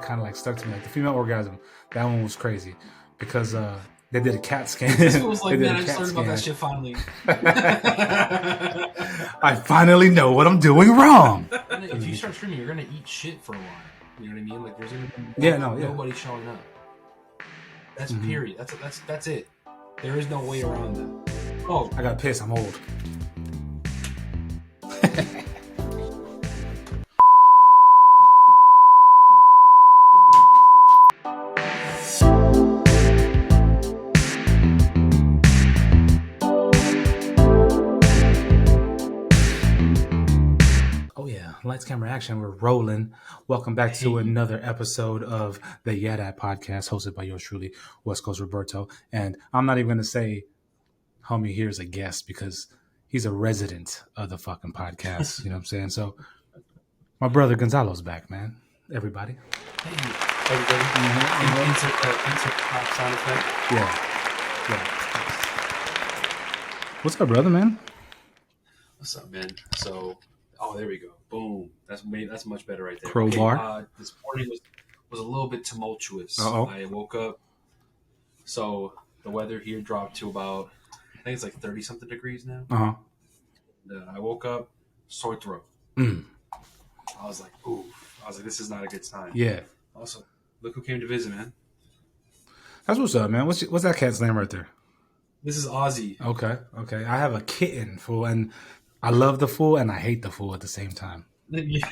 kind of like stuck to me. Like the female orgasm, that one was crazy because they did a CAT scan. This was like, man, I just learned about that shit finally. I finally know what I'm doing wrong. If you start streaming, you're gonna eat shit for a while. You know what I mean? Like there's gonna be nobody showing up. That's period. That's it. There is no way around that. Oh, I got pissed. I'm old. Lights, camera, action. We're rolling. Welcome back to another episode of the YeahDat podcast, hosted by yours truly, West Coast Roberto. And I'm not even going to say homie here's a guest because he's a resident of the fucking podcast. You know what I'm saying? So my brother Gonzalo's back, man. Everybody. Hey, everybody. Insert sound effect. Yeah. What's up, brother, man? What's up, man? So, there we go. Boom. That's much better right there. Crowbar. Okay, this morning was a little bit tumultuous. Uh-oh. I woke up. So the weather here dropped to about, I think it's like 30 something degrees now. Uh-huh. I woke up, sore throat. I was like, ooh. I was like, this is not a good sign. Yeah. Also, look who came to visit, man. That's what's up, man. What's that cat's name right there? This is Ozzy. Okay. I have a kitten, fool, and I love the fool and I hate the fool at the same time. Yeah.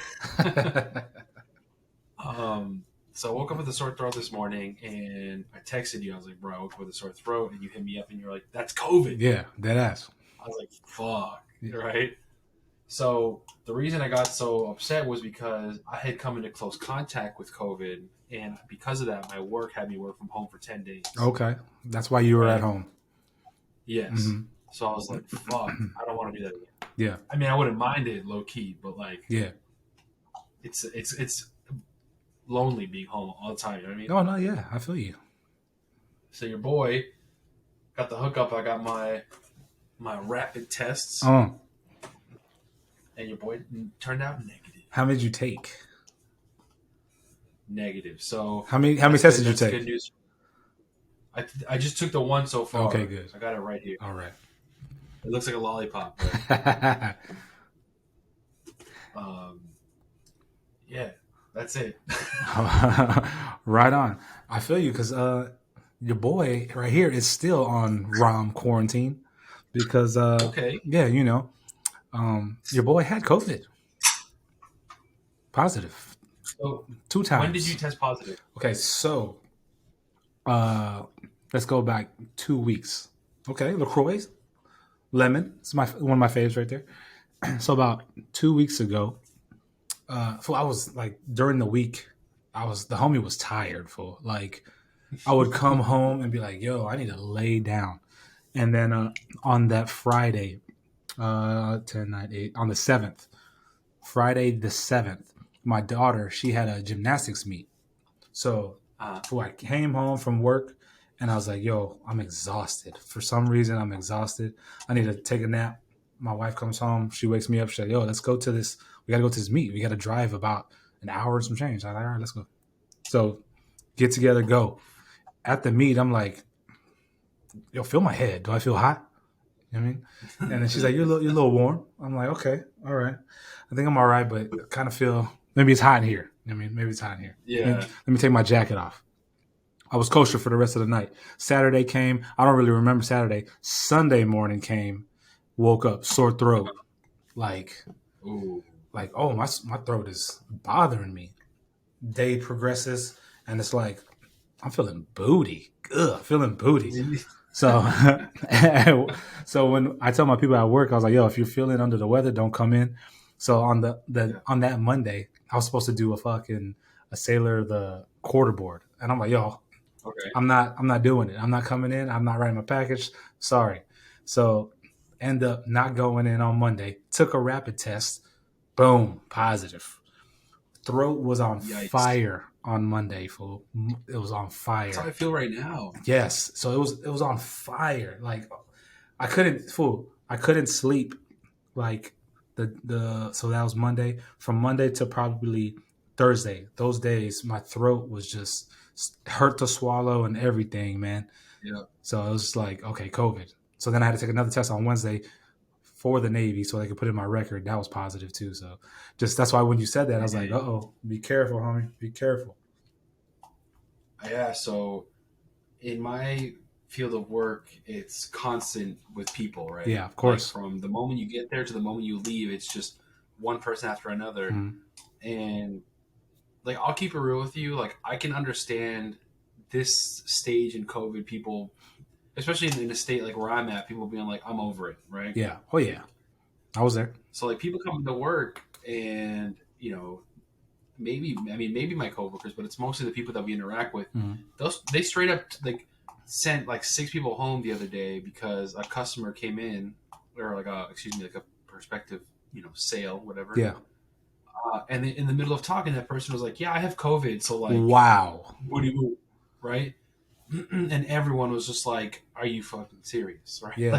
So I woke up with a sore throat this morning and I texted you. I was like, bro, I woke up with a sore throat, and you hit me up and you're like, that's COVID. Yeah, dead ass. I was like, fuck. Yeah. Right? So the reason I got so upset was because I had come into close contact with COVID, and because of that, my work had me work from home for 10 days. Okay. That's why you were at home. Yes. Mm-hmm. So I was like, fuck, I don't want to do that again. Yeah. I mean, I wouldn't mind it low key, but like, yeah, it's lonely being home all the time. You know what I mean? Oh no, yeah, I feel you. So your boy got the hookup. I got my rapid tests. Oh. And your boy turned out negative. How many did you take? Negative. So how many tests did you take? Good news. I just took the one so far. Okay, good. I got it right here. All right. It looks like a lollipop. Yeah, that's it. Right on. I feel you because your boy right here is still on ROM quarantine because okay. Yeah, you know, your boy had COVID. Positive. So 2 times. When did you test positive? Okay, so let's go back 2 weeks. Okay, LaCroix, lemon. It's one of my faves right there. So about 2 weeks ago, so I was like during the week, the homie was tired. Like I would come home and be like, "Yo, I need to lay down," and then on that Friday, 10, 9, 8, on the 7th, Friday the 7th, my daughter, she had a gymnastics meet, so I came home from work. And I was like, yo, I'm exhausted. For some reason, I'm exhausted. I need to take a nap. My wife comes home. She wakes me up. She's like, yo, let's go to this. We got to go to this meet. We got to drive about an hour and some change. I'm like, all right, let's go. So get together, go. At the meet, I'm like, yo, feel my head. Do I feel hot? You know what I mean? And then she's like, you're a little warm. I'm like, okay, all right. I think I'm all right, but I kind of feel maybe it's hot in here. You know what I mean? Maybe it's hot in here. Yeah. Let me take my jacket off. I was kosher for the rest of the night. Saturday came. I don't really remember Saturday. Sunday morning came. Woke up, sore throat. Like, oh, my throat is bothering me. Day progresses, and it's like, I'm feeling booty. Feeling booty. So when I tell my people at work, I was like, yo, if you're feeling under the weather, don't come in. So on that Monday, I was supposed to do a Sailor the quarter board. And I'm like, yo, okay. I'm not doing it. I'm not coming in. I'm not writing my package. Sorry. So end up not going in on Monday. Took a rapid test. Boom, positive. Throat was on fire on Monday, fool. It was on fire. That's how I feel right now. Yes. So it was on fire. Like I couldn't sleep. Like so that was Monday. From Monday to probably Thursday. Those days, my throat was just hurt to swallow and everything, man. Yeah. So it was like, okay, COVID. So then I had to take another test on Wednesday for the Navy so they could put in my record. That was positive too. So just that's why when you said that, I was like, uh-oh, be careful, homie. Be careful. Yeah. So in my field of work, it's constant with people, right? Yeah, of course. Like from the moment you get there to the moment you leave, it's just one person after another. Mm-hmm. And like, I'll keep it real with you. Like, I can understand this stage in COVID, people, especially in a state like where I'm at, people being like, I'm over it, right? Yeah. Oh, yeah. I was there. So like, people come to work and, you know, maybe my coworkers, but it's mostly the people that we interact with. Mm-hmm. They straight up like sent like 6 people home the other day because a customer came in, or like a prospective, sale, whatever. Yeah. And in the middle of talking, that person was like, "Yeah, I have COVID." So like, wow. what do you, right? And everyone was just like, "Are you fucking serious?" Right? Yeah.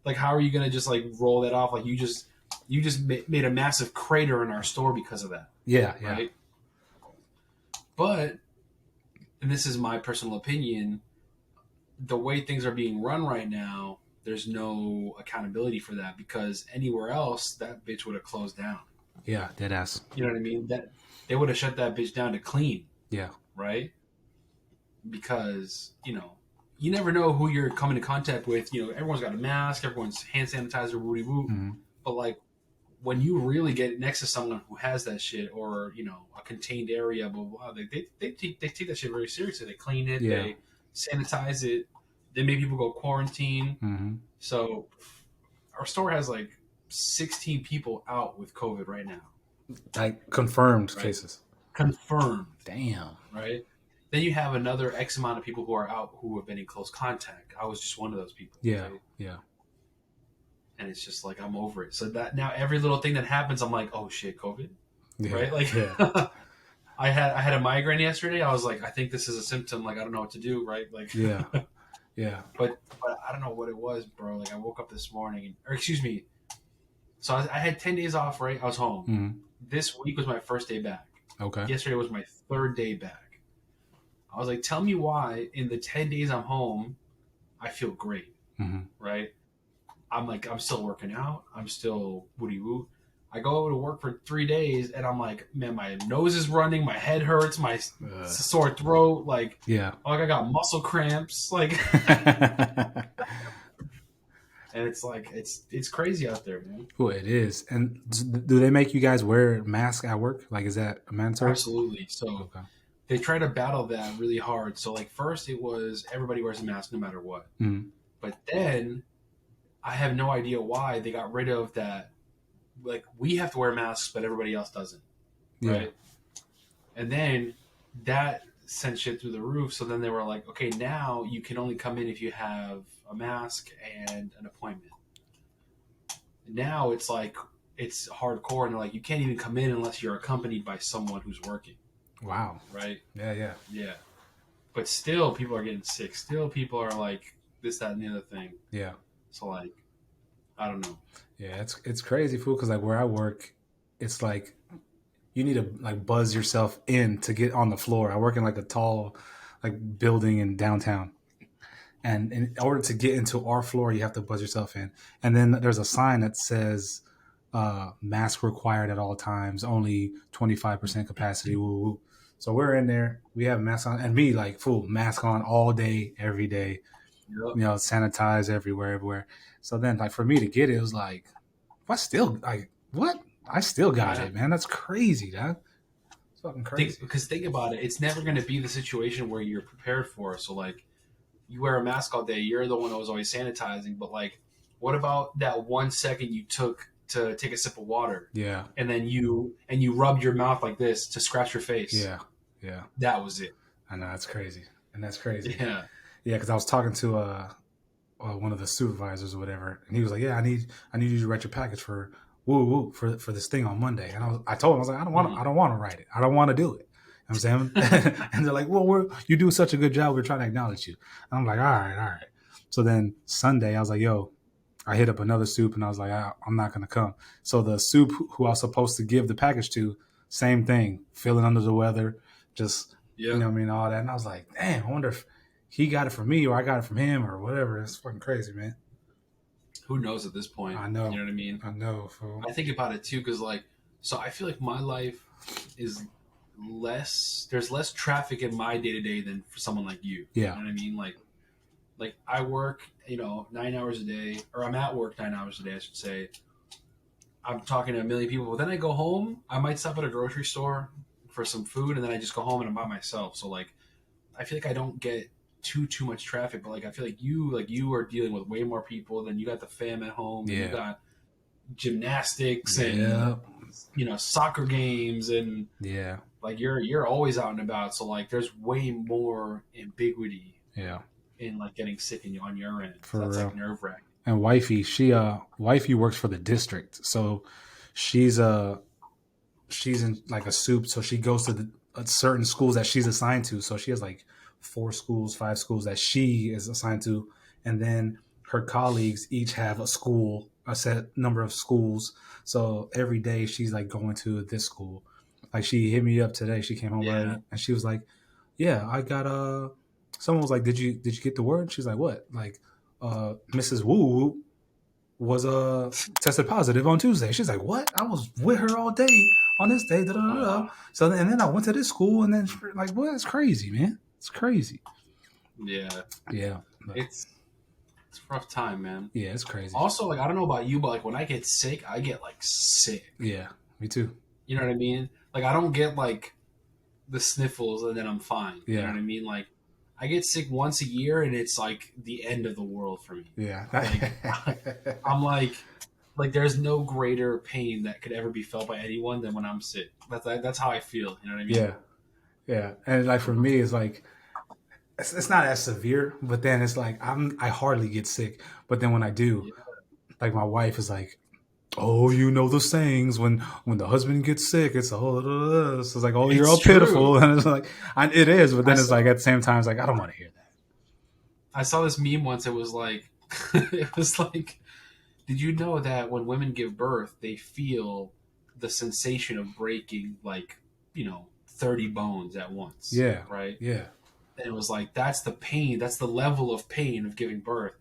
Like, how are you gonna just like roll that off? Like, you just made a massive crater in our store because of that. Yeah. Yeah. Right. But, and this is my personal opinion, the way things are being run right now, there's no accountability for that, because anywhere else, that bitch would have closed down. Yeah. Dead ass. You know what I mean? That they would have shut that bitch down to clean. Yeah. Right? Because, you never know who you're coming in contact with. Everyone's got a mask, everyone's hand sanitizer, woody woo. Mm-hmm. But like, when you really get next to someone who has that shit, or a contained area, blah blah, they take that shit very seriously. They clean it, Yeah. they sanitize it, they make people go quarantine. Mm-hmm. So our store has like 16 people out with COVID right now. Like confirmed Right? cases. Confirmed. Damn. Right? Then you have another X amount of people who are out who have been in close contact. I was just one of those people. Yeah. Right? Yeah. And it's just like, I'm over it. So that now every little thing that happens, I'm like, oh shit, COVID. Yeah. Right? Like, yeah. I had a migraine yesterday. I was like, I think this is a symptom. Like, I don't know what to do. Right? Like, yeah. Yeah. But I don't know what it was, bro. Like, I woke up this morning, or excuse me. So I had 10 days off. Right? I was home. Mm-hmm. This week was my first day back. Okay. Yesterday was my 3rd day back. I was like, tell me why in the 10 days I'm home, I feel great. Mm-hmm. Right? I'm still working out. I'm still woody woo. I go to work for 3 days and I'm like, man, my nose is running, my head hurts, my sore throat, like, yeah, like I got muscle cramps, like, and it's like it's crazy out there, man. Well, it is. And do they make you guys wear masks at work? Like, is that mandatory? Absolutely. So okay. They try to battle that really hard. So like, first it was everybody wears a mask no matter what, but then I have no idea why they got rid of that. Like, we have to wear masks, but everybody else doesn't. Right? Yeah. And then that sent shit through the roof. So then they were like, okay, now you can only come in if you have a mask and an appointment. Now it's like, it's hardcore. And they're like, you can't even come in unless you're accompanied by someone who's working. Wow. Right? Yeah. But still, people are getting sick. Still, people are like this, that, and the other thing. Yeah. So like, I don't know. Yeah, it's crazy, fool. Because like where I work, it's like you need to like buzz yourself in to get on the floor. I work in like a tall like building in downtown, and in order to get into our floor, you have to buzz yourself in. And then there's a sign that says mask required at all times, only 25% capacity. Woo woo. So we're in there. We have masks on, and me like full mask on all day, every day. Yep. Sanitize everywhere. So then, like, for me to get it, it was like, I still, like, what? I still got it, man. That's crazy, dog. It's fucking crazy. Because think about it. It's never going to be the situation where you're prepared for it. So, like, you wear a mask all day. You're the one that was always sanitizing. But, like, what about that 1 second you took to take a sip of water? Yeah. And then you rubbed your mouth like this to scratch your face. Yeah. That was it. I know, that's crazy. And that's crazy. Yeah. Yeah, because I was talking to one of the supervisors or whatever, and he was like, "Yeah, I need you to write your package for for this thing on Monday." And I told him, I was like, "I don't want to write it. I don't want to do it." You know what I'm saying? And they're like, "Well, you do such a good job. We're trying to acknowledge you." And I'm like, "All right." So then Sunday, I was like, "Yo," I hit up another soup, and I was like, "I'm not gonna come." So the soup who I was supposed to give the package to same thing, feeling under the weather, just you Yeah. know what I mean, all that. And I was like, damn, I wonder if he got it from me or I got it from him or whatever. It's fucking crazy, man. Who knows at this point? I You know, know what I mean? I know, fool. I think about it too, because like, so I feel like my life is less. There's less traffic in my day to day than for someone like you. Yeah, You know what I mean? Like I work, 9 hours a day, or I'm at work 9 hours a day, I should say. I'm talking to a million people, but then I go home. I might stop at a grocery store for some food, and then I just go home and I'm by myself. So like, I feel like I don't get too much traffic, but like I feel like you are dealing with way more people. Then you got the fam at home, and you yeah, got gymnastics and yeah, soccer games, and yeah, like you're always out and about. So like, there's way more ambiguity yeah, in like getting sick on your end. So for that's like real. nerve wracking. And wifey works for the district, so she's she's in like a soup, so she goes to certain schools that she's assigned to. So she has like 4 schools, 5 schools that she is assigned to, and then her colleagues each have a school, a set number of schools. So every day she's like going to this school. Like she hit me up today. She came home Yeah. early and she was like, "Yeah, I got Someone was like, did you get the word?" She's like, "What?" Like, Mrs. Wu was tested positive on Tuesday. She's like, "What? I was with her all day on this day." Da, da, da, da. So and then I went to this school, and then like, what? It's crazy, man. It's crazy. Yeah. Yeah, It's a rough time, man. yeah, it's crazy. Also, like, I don't know about you, but like when I get sick, I get like sick. Yeah, me too. You know what I mean? Like I don't get like the sniffles and then I'm fine. You know Yeah, what I mean? Like I get sick once a year and it's like the end of the world for me. yeah, Like I'm like there's no greater pain that could ever be felt by anyone than when I'm sick. That's how I feel. You know what I mean? yeah, yeah. And like for me, it's like it's not as severe, but then it's like I hardly get sick, but then when I do, Yeah. like my wife is like, "Oh, you know the sayings when the husband gets sick, it's a whole." So it's like, "Oh, you're It's all true. pitiful," and it's like, it is, but I then it's saw like at the same time, it's like I don't want to hear that. I saw this meme once. It was like it was like, did you know that when women give birth, they feel the sensation of breaking like 30 bones at once, Yeah, right? yeah. And it was like that's the pain, that's the level of pain of giving birth.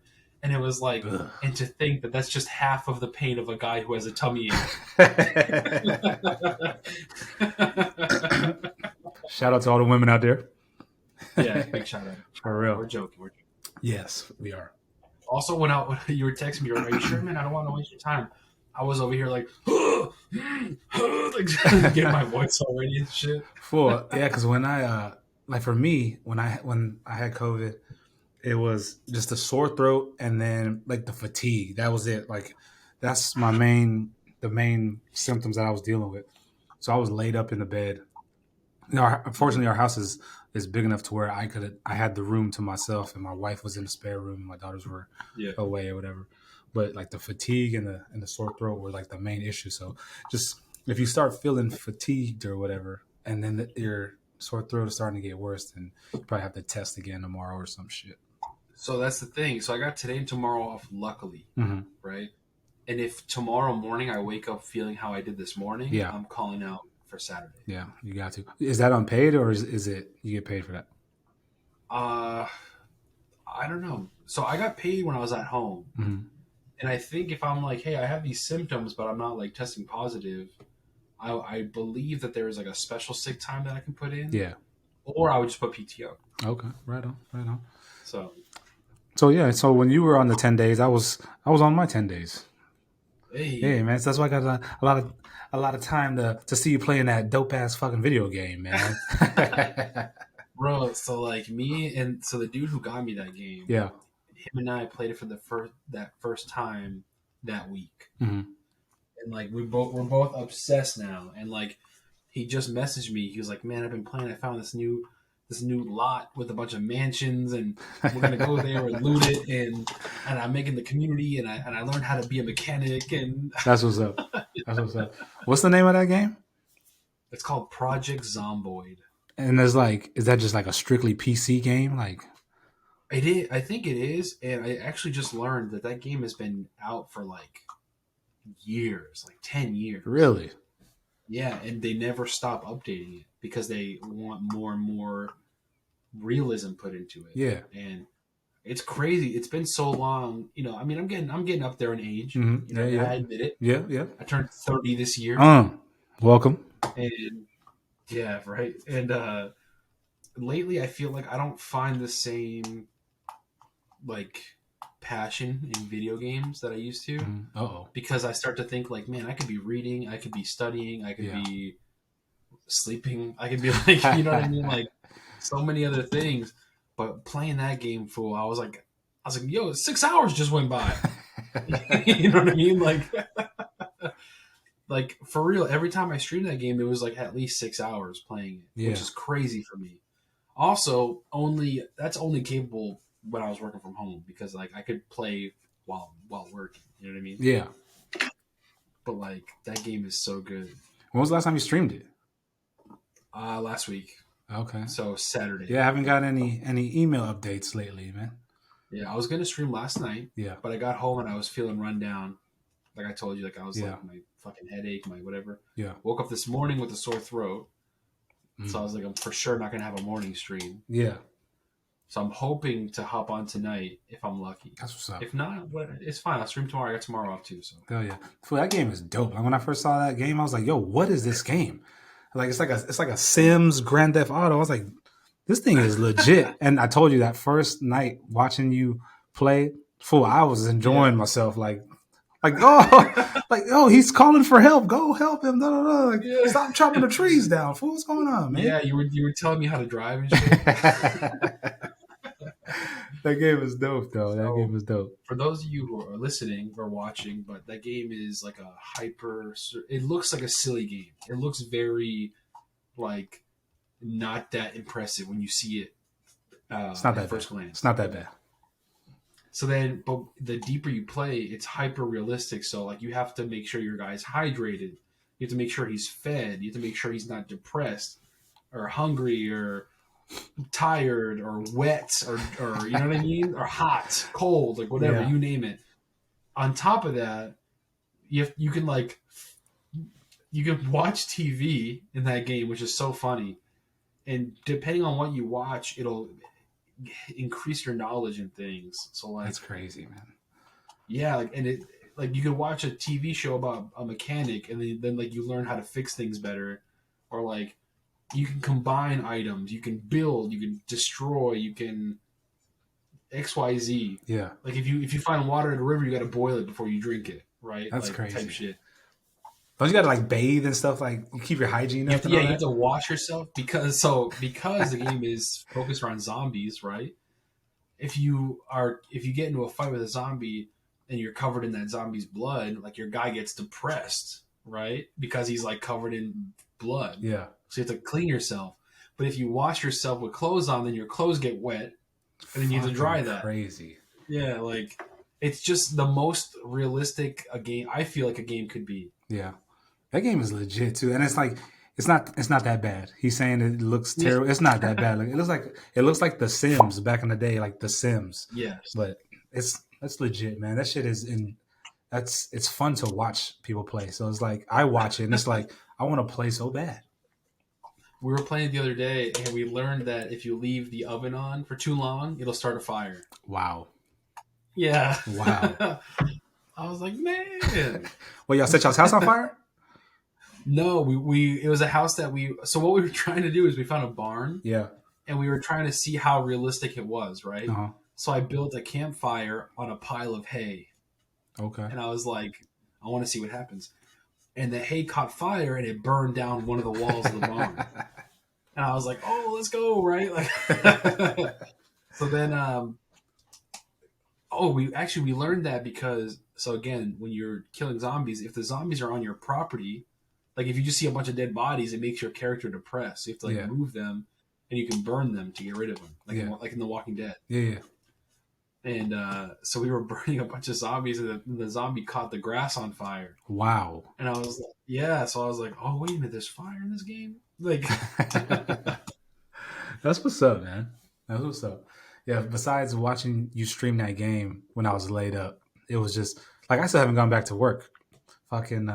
And it was like, Ugh. and to think that that's just half of the pain of a guy who has a tummy ache. Shout out to all the women out there. Yeah, big shout out. For real. We're joking. We're joking. Yes, we are. Also, when you were texting me, are you sure, man? I don't want to waste your time. I was over here like, like getting my voice already and shit. For yeah, because when I like for me when I had COVID, it was just a sore throat and then like the fatigue. That was it. Like that's the main symptoms that I was dealing with. So I was laid up in the bed. Unfortunately, our house is big enough to where I had the room to myself, and my wife was in the spare room, and my daughters were Yeah. away or whatever. But like the fatigue and the sore throat were like the main issue. So just if you start feeling fatigued or whatever, and then your sore throat is starting to get worse, then you probably have to test again tomorrow or some shit. So that's the thing. So I got today and tomorrow off, luckily, Mm-hmm. right? And if tomorrow morning I wake up feeling how I did this morning, Yeah, I'm calling out for Saturday. yeah, you got to. Is that unpaid or is it you get paid for that? Uh, I don't know. So I got paid when I was at home. Mm-hmm. And I think if I'm like, hey, I have these symptoms, but I'm not like testing positive, I believe that there is like a special sick time that I can put in, Yeah. or I would just put PTO. Okay. Right on. Right on. So So yeah. So when you were on the 10 days, I was on my 10 days. hey, Hey man, so that's why I got a lot of time to see you playing that dope ass fucking video game, man. bro. So like me and so the dude who got me that game, Yeah. him and I played it for the first time that week, Mm-hmm. and like we're both obsessed now. And like he just messaged me. He was like, "Man, I've been playing. I found this new lot with a bunch of mansions, and we're gonna go there and loot it. And I'm making the community, and I learned how to be a mechanic, and That's what's up. That's what's up. What's the name of that game? it's called Project Zomboid. And there's like, is that just like a strictly PC game? Like, It is. I think it is, and I actually just learned that game has been out for like years, like 10 years. really? Yeah, and they never stop updating it because they want more and more realism put into it. Yeah. And it's crazy. It's been so long. You know, I mean, I'm getting up there in age. You know, Yeah, yeah. I admit it. Yeah, yeah. I turned 30 this year, Um, welcome. and yeah, right. And lately, I feel like I don't find the same like passion in video games that I used to, Uh-oh. because I start to think like, man, I could be reading, I could be studying, I could Yeah. be sleeping, I could be like, you know what I mean, like so many other things. But playing that game, fool, I was like, yo, 6 hours just went by. You know what I mean? Like for real. Every time I streamed that game, it was like at least 6 hours playing it, which Yeah. is crazy for me. Also, only capable when I was working from home, because like I could play while working. You know what I mean? Yeah. But like that game is so good. When was the last time you streamed it? Last week, Okay. so Saturday. Yeah, I haven't got any email updates lately, man. Yeah, I was gonna stream last night, Yeah. but I got home and I was feeling run down. Like I told you, like I was Yeah. like my fucking headache, my whatever. Yeah. Woke up this morning with a sore throat, so I Mm. was like, I'm for sure not gonna have a morning stream. Yeah. So I'm hoping to hop on tonight if I'm lucky. That's what's up. If not, it's fine. I'll stream tomorrow. I got tomorrow off too. So Hell yeah. Fool, that game is dope. Like when I first saw that game, I was like, yo, what is this game? Like it's like a Sims Grand Theft Auto. I was like, this thing is legit. And I told you that first night watching you play, fool, I was enjoying myself. Like, he's calling for help. Go help him. Da, da, da. Like, yeah, stop chopping the trees down. Fool, what's going on, man? yeah. You were telling me how to drive and shit. That game is dope, though. That So game is dope. for those of you who are listening or watching, but that game is like a hyper. It looks like a silly game. It looks very like not that impressive when you see it It's not at that first bad. glance. It's not that bad. So then, but the deeper you play, it's hyper realistic. So like you have to make sure your guy's hydrated. You have to make sure he's fed. You have to make sure he's not depressed or hungry or tired or wet or you know what I mean, or hot, cold, like whatever, Yeah. you name it. On top of that, you can watch TV in that game, which is so funny. And depending on what you watch, it'll increase your knowledge in things. So like That's crazy, man. yeah, like you could watch a TV show about a mechanic, and then like you learn how to fix things better, or like you can combine items, you can build, you can destroy, you can XYZ. Yeah. Like if you find water in a river, you got to boil it before you drink it, right? That's like crazy. type shit. Don't you gotta like bathe and stuff? Like you keep your hygiene up and all You that? have to wash yourself because the game is focused around zombies, right? If you get into a fight with a zombie and you're covered in that zombie's blood, like your guy gets depressed, right? Because he's like covered in blood. Yeah. So you have to clean yourself. But if you wash yourself with clothes on, then your clothes get wet, and then you have to dry that. Crazy. Yeah, like it's just the most realistic a game I feel like a game could be. Yeah. That game is legit too. And it's like it's not that bad. He's saying it looks terrible. It's not that bad. Like it looks like The Sims back in the day, like The Sims. Yes. But that's legit, man. That shit is it's fun to watch people play. So it's like I watch it and it's like I want to play so bad. We were playing the other day and we learned that if you leave the oven on for too long, it'll start a fire. Wow. Yeah. Wow. I was like, man. Well, y'all set y'all's house on fire? No, we it was a house that so what we were trying to do is we found a barn. Yeah. And we were trying to see how realistic it was, right? Uh-huh. So I built a campfire on a pile of hay. Okay. And I was like, I want to see what happens. And the hay caught fire and it burned down one of the walls of the barn. And I was like, oh, let's go, right? Like so then we learned that because so again, when you're killing zombies, if the zombies are on your property, like if you just see a bunch of dead bodies, it makes your character depressed. So you have to move them and you can burn them to get rid of them. Like in The Walking Dead. Yeah. And so we were burning a bunch of zombies, and the zombie caught the grass on fire. Wow. And I was like, yeah. So I was like, oh, wait a minute, there's fire in this game? Like, that's what's up, man. That's what's up. Yeah, besides watching you stream that game when I was laid up, it was just, like I still haven't gone back to work. Fucking,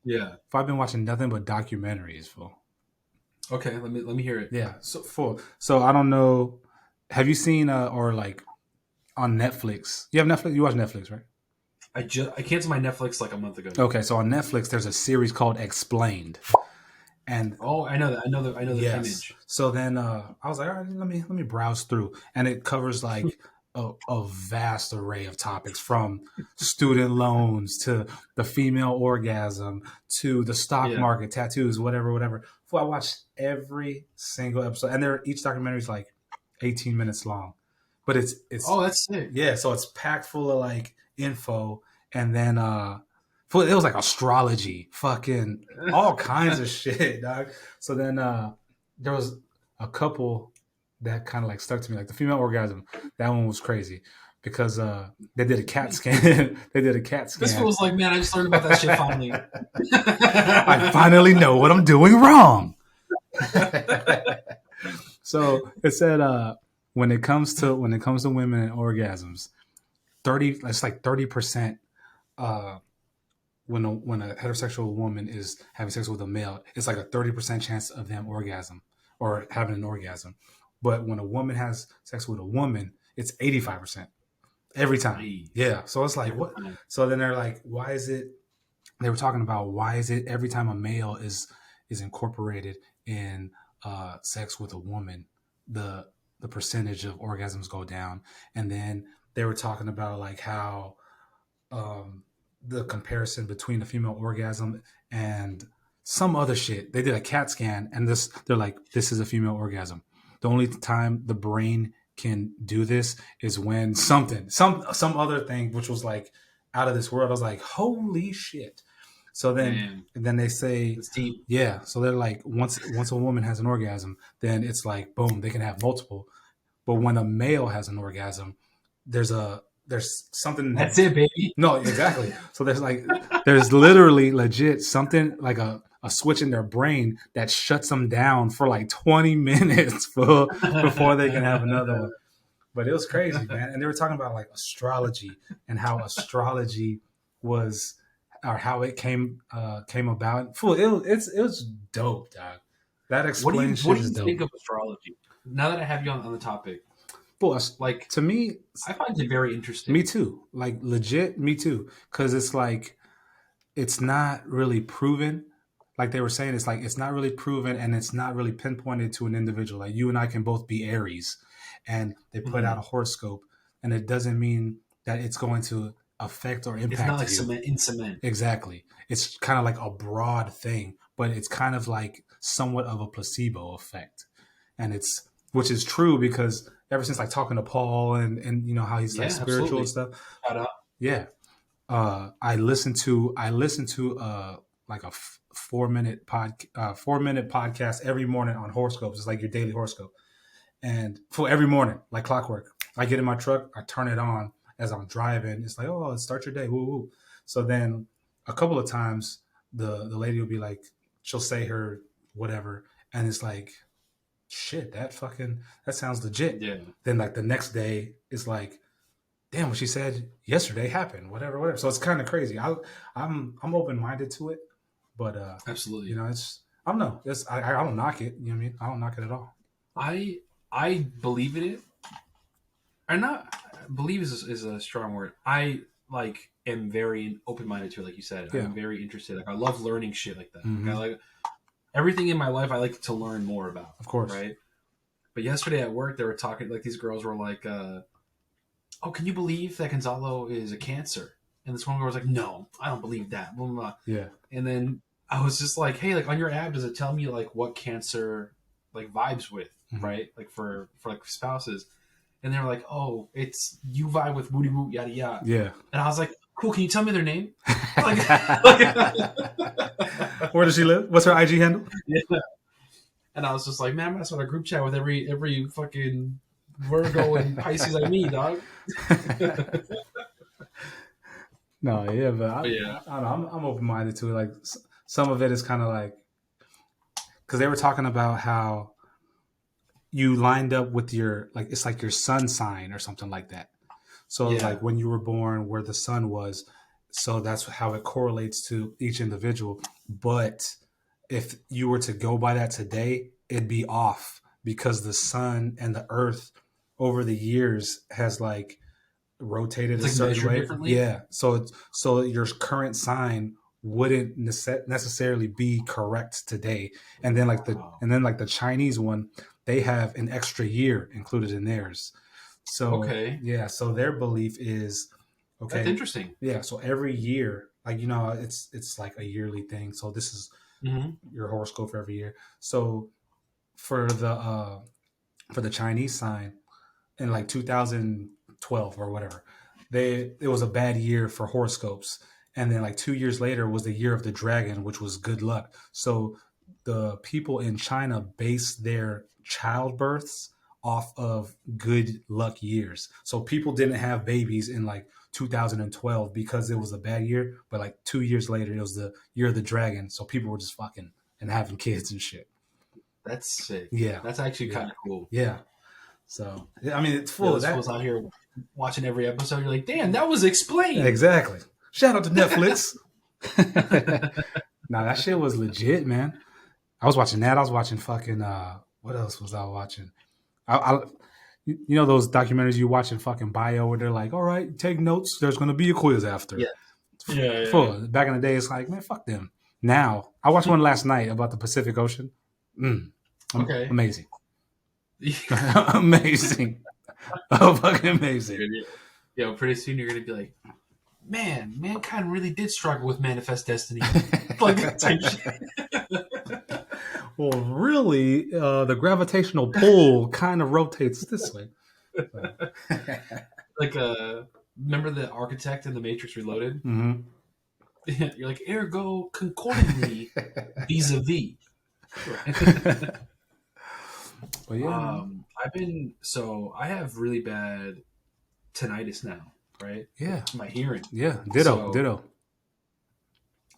Yeah. If I've been watching nothing but documentaries, fool. Okay, let me hear it. Yeah, so I don't know. Have you seen or like on Netflix? You have Netflix. You watch Netflix, right? I canceled my Netflix like a month ago. Okay, so on Netflix, there's a series called Explained, and Oh, I know that. I know the yes. image. So then I was like, all right, let me browse through, and it covers like a vast array of topics, from student loans to the female orgasm to the stock Yeah. market, tattoos, whatever. So I watched every single episode, and each documentary is like 18 minutes long, but it's Oh, that's sick. yeah, so it's packed full of like info, and then it was like astrology, fucking all kinds of shit, dog. So then there was a couple that kind of like stuck to me, like the female orgasm. That one was crazy because they did a CAT scan. They did a CAT This scan. feels like, man, I just learned about that shit finally. I finally know what I'm doing wrong. So it said when it comes to women and orgasms, it's like 30%. When a heterosexual woman is having sex with a male, it's like a 30% chance of them orgasm or having an orgasm. But when a woman has sex with a woman, it's 85% every time. Hey, Yeah. So it's like, what? time. So then they're like, why is it? They were talking about why is it every time a male is incorporated in sex with a woman, the percentage of orgasms go down. And then they were talking about like how um, the comparison between the female orgasm and some other shit. They did a CAT scan, and they're like, this is a female orgasm. The only time the brain can do this is when some other thing, which was like out of this world. I was like, holy shit. So then they say, It's deep. yeah. So they're like, once a woman has an orgasm, then it's like, boom, they can have multiple. But when a male has an orgasm, there's something That's it, baby. no, exactly. So there's literally legit something like a switch in their brain that shuts them down for like 20 minutes before they can have another one. But it was crazy, man. And they were talking about like astrology and how astrology was, or how it came about. It was dope, dog. That explains What shit do is you dope. think of astrology? Now that I have you on the topic, like, to me, I find it very interesting. me too. Like legit, me too. Because it's like it's not really proven. Like they were saying, it's like it's not really proven, and it's not really pinpointed to an individual. Like you and I can both be Aries, and they put out a horoscope, and it doesn't mean that it's going to affect or impact It's not like you. cement. Exactly. It's kind of like a broad thing, but it's kind of like somewhat of a placebo effect, and it's which is true because ever since like talking to Paul and you know how he's like spiritual Absolutely. and stuff. Shout out. Yeah, I listened to like a 4 minute 4 minute podcast every morning on horoscopes. It's like your daily horoscope, and for every morning, like clockwork. I get in my truck, I turn it on as I'm driving. It's like, oh, start your day, woo woo. So then a couple of times the lady will be like, she'll say her whatever, and it's like, shit, that sounds legit. Yeah. Then like the next day, it's like, damn, what she said yesterday happened, whatever. So it's kind of crazy. I'm open minded to it, but Absolutely. you know, I don't know. I don't knock it. You know what I mean? I don't knock it at all. I believe in it. Or not believe is a strong word. I like am very open minded to it, like you said. Yeah. I'm very interested. Like I love learning shit like that. Mhm. Like, I like everything in my life. I like to learn more about. Of course. Right. But yesterday at work, they were talking. Like these girls were like, "Oh, can you believe that Gonzalo is a Cancer?" And this one girl was like, "No, I don't believe that." Blah, blah, blah. Yeah. And then I was just like, "Hey, like on your app, does it tell me like what Cancer like vibes with, right? Like for like spouses?" And they were like, "Oh, it's you vibe with Woody Woot yada yada." Yeah. And I was like, "Cool, can you tell me their name?" Where does she live? What's her IG handle? Yeah. And I was just like, "Man, I'm gonna start a group chat with every fucking Virgo and Pisces like me, dog." No, yeah, but Yeah. I don't know. I'm open minded to it. Like some of it is kind of like because they were talking about how you lined up with your like it's like your sun sign or something like that. So Yeah. like when you were born, where the sun was, so that's how it correlates to each individual. But if you were to go by that today, it'd be off because the sun and the earth over the years has like rotated It's a like certain measured way. differently. Yeah. So your current sign wouldn't necessarily be correct today. And then Wow. like the Chinese one, they have an extra year included in theirs. So Okay, yeah, so their belief is that's okay. interesting. Yeah, so every year, like it's like a yearly thing. So this is Hmm. your horoscope for every year. So for the Chinese sign in like 2012 or whatever, it was a bad year for horoscopes. And then like 2 years later was the year of the dragon, which was good luck. So the people in China base their childbirths off of good luck years. So people didn't have babies in like 2012 because it was a bad year, but like 2 years later it was the year of the dragon. So people were just fucking and having kids and shit. That's sick. Yeah. That's actually Yeah. kind of cool. Yeah. So I mean it's Yeah, full of those that. fools out here watching every episode. You're like, damn, that was explained. Exactly. Shout out to Netflix. Nah, that shit was legit, man. I was watching that. I was watching fucking what else was I watching? I you know those documentaries you watch in fucking bio where they're like, all right, take notes. There's gonna be a quiz after. Yeah. Yeah, yeah. Full. Back in the day, it's like, man, fuck them. Now, I watched one last night about the Pacific Ocean. Okay. Amazing. Amazing. Oh, fucking amazing. Yeah, pretty soon you're gonna be like, man, mankind really did struggle with manifest destiny. Like type shit. Well, really, the gravitational pull kind of rotates this way. Like remember the architect in the Matrix Reloaded? Mm-hmm. You're like, ergo concordantly vis-a-vis. But yeah, man. I have really bad tinnitus now, right? Yeah, My hearing. yeah. Ditto, So ditto.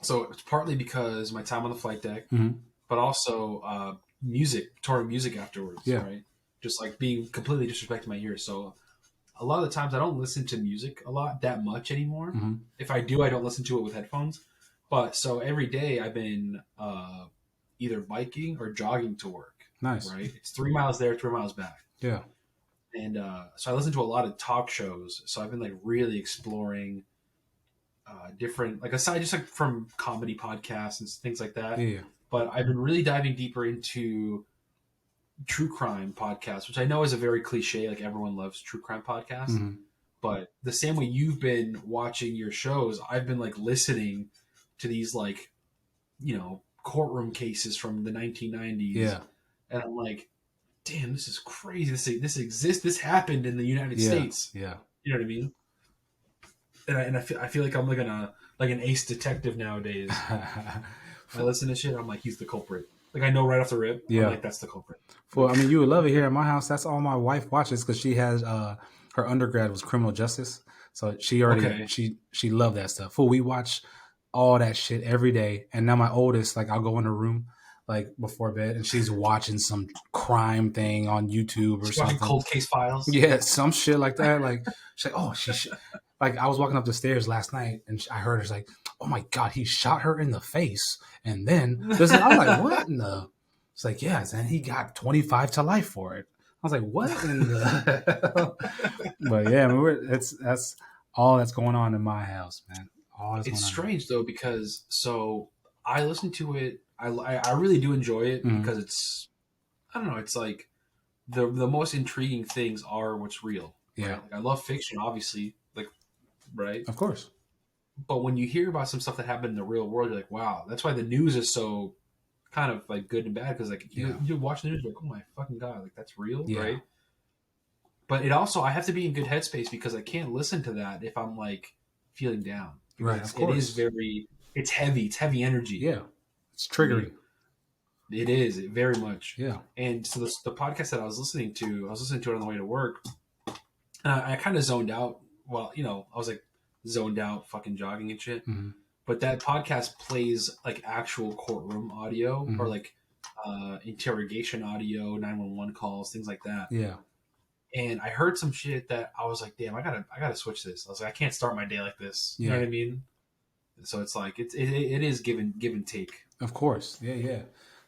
so it's partly because my time on the flight deck, Mm-hmm. but also touring music afterwards, Yeah. right? Just like being completely disrespecting my ears. So a lot of the times I don't listen to music a lot that much anymore. Mm-hmm. If I do, I don't listen to it with headphones. But so every day I've been either biking or jogging to work. Nice. Right? It's 3 miles there, 3 miles back. Yeah. And so I listen to a lot of talk shows. So I've been like really exploring different, like aside just like from comedy podcasts and things like that. Yeah. But I've been really diving deeper into true crime podcasts, which I know is a very cliche. Like everyone loves true crime podcasts. Mm-hmm. But the same way you've been watching your shows, I've been like listening to these like, courtroom cases from the 1990s. Yeah. And I'm like, damn, this is crazy. This exists. This happened in the United Yeah. States. Yeah. You know what I mean? And I feel like I'm like an ace detective nowadays. I listen to shit. I'm like, he's the culprit. Like I know right off the rip. Yeah. I'm like, that's the culprit. Well, I mean, you would love it here at my house. That's all my wife watches because she has her undergrad was criminal justice, so she already Okay. she loved that stuff. Fool, we watch all that shit every day. And now my oldest, like, I'll go in her room like before bed, and she's watching some crime thing on YouTube or She's something. watching Cold Case Files. Yeah, some shit like that. Like, she's like, oh, like, I was walking up the stairs last night, and I heard her like, oh my god, he shot her in the face, and then this. I was like, what in the? It's like, yes, and he got 25 to life for it. I was like, what in the? But yeah, I mean, that's all that's going on in my house, man. All that's It's going on. strange though because I listen to it. I really do enjoy it Mhm. because it's, I don't know. It's like the most intriguing things are what's real. Yeah, Right? Like, I love fiction, obviously. Like, right. of course. But when you hear about some stuff that happened in the real world, you're like, wow. That's why the news is so kind of like good and bad because like you watch the news, you're like, oh my fucking god, like that's real, Yeah. right? But it also, I have to be in good headspace because I can't listen to that if I'm like feeling down. Right, of course. It is it's heavy. It's heavy energy. Yeah, it's triggering. It is very much. Yeah. And so the podcast that I was listening to it on the way to work. And I kind of zoned out. Well, I was like zoned out, fucking jogging and shit. Mm-hmm. But that podcast plays like actual courtroom audio Mhm. or like interrogation audio, 911 calls, things like that. Yeah. And I heard some shit that I was like, damn, I gotta switch this. I was like, I can't start my day like this. You know Yeah. what I mean? So it's like it is give and take. Of course. Yeah, yeah.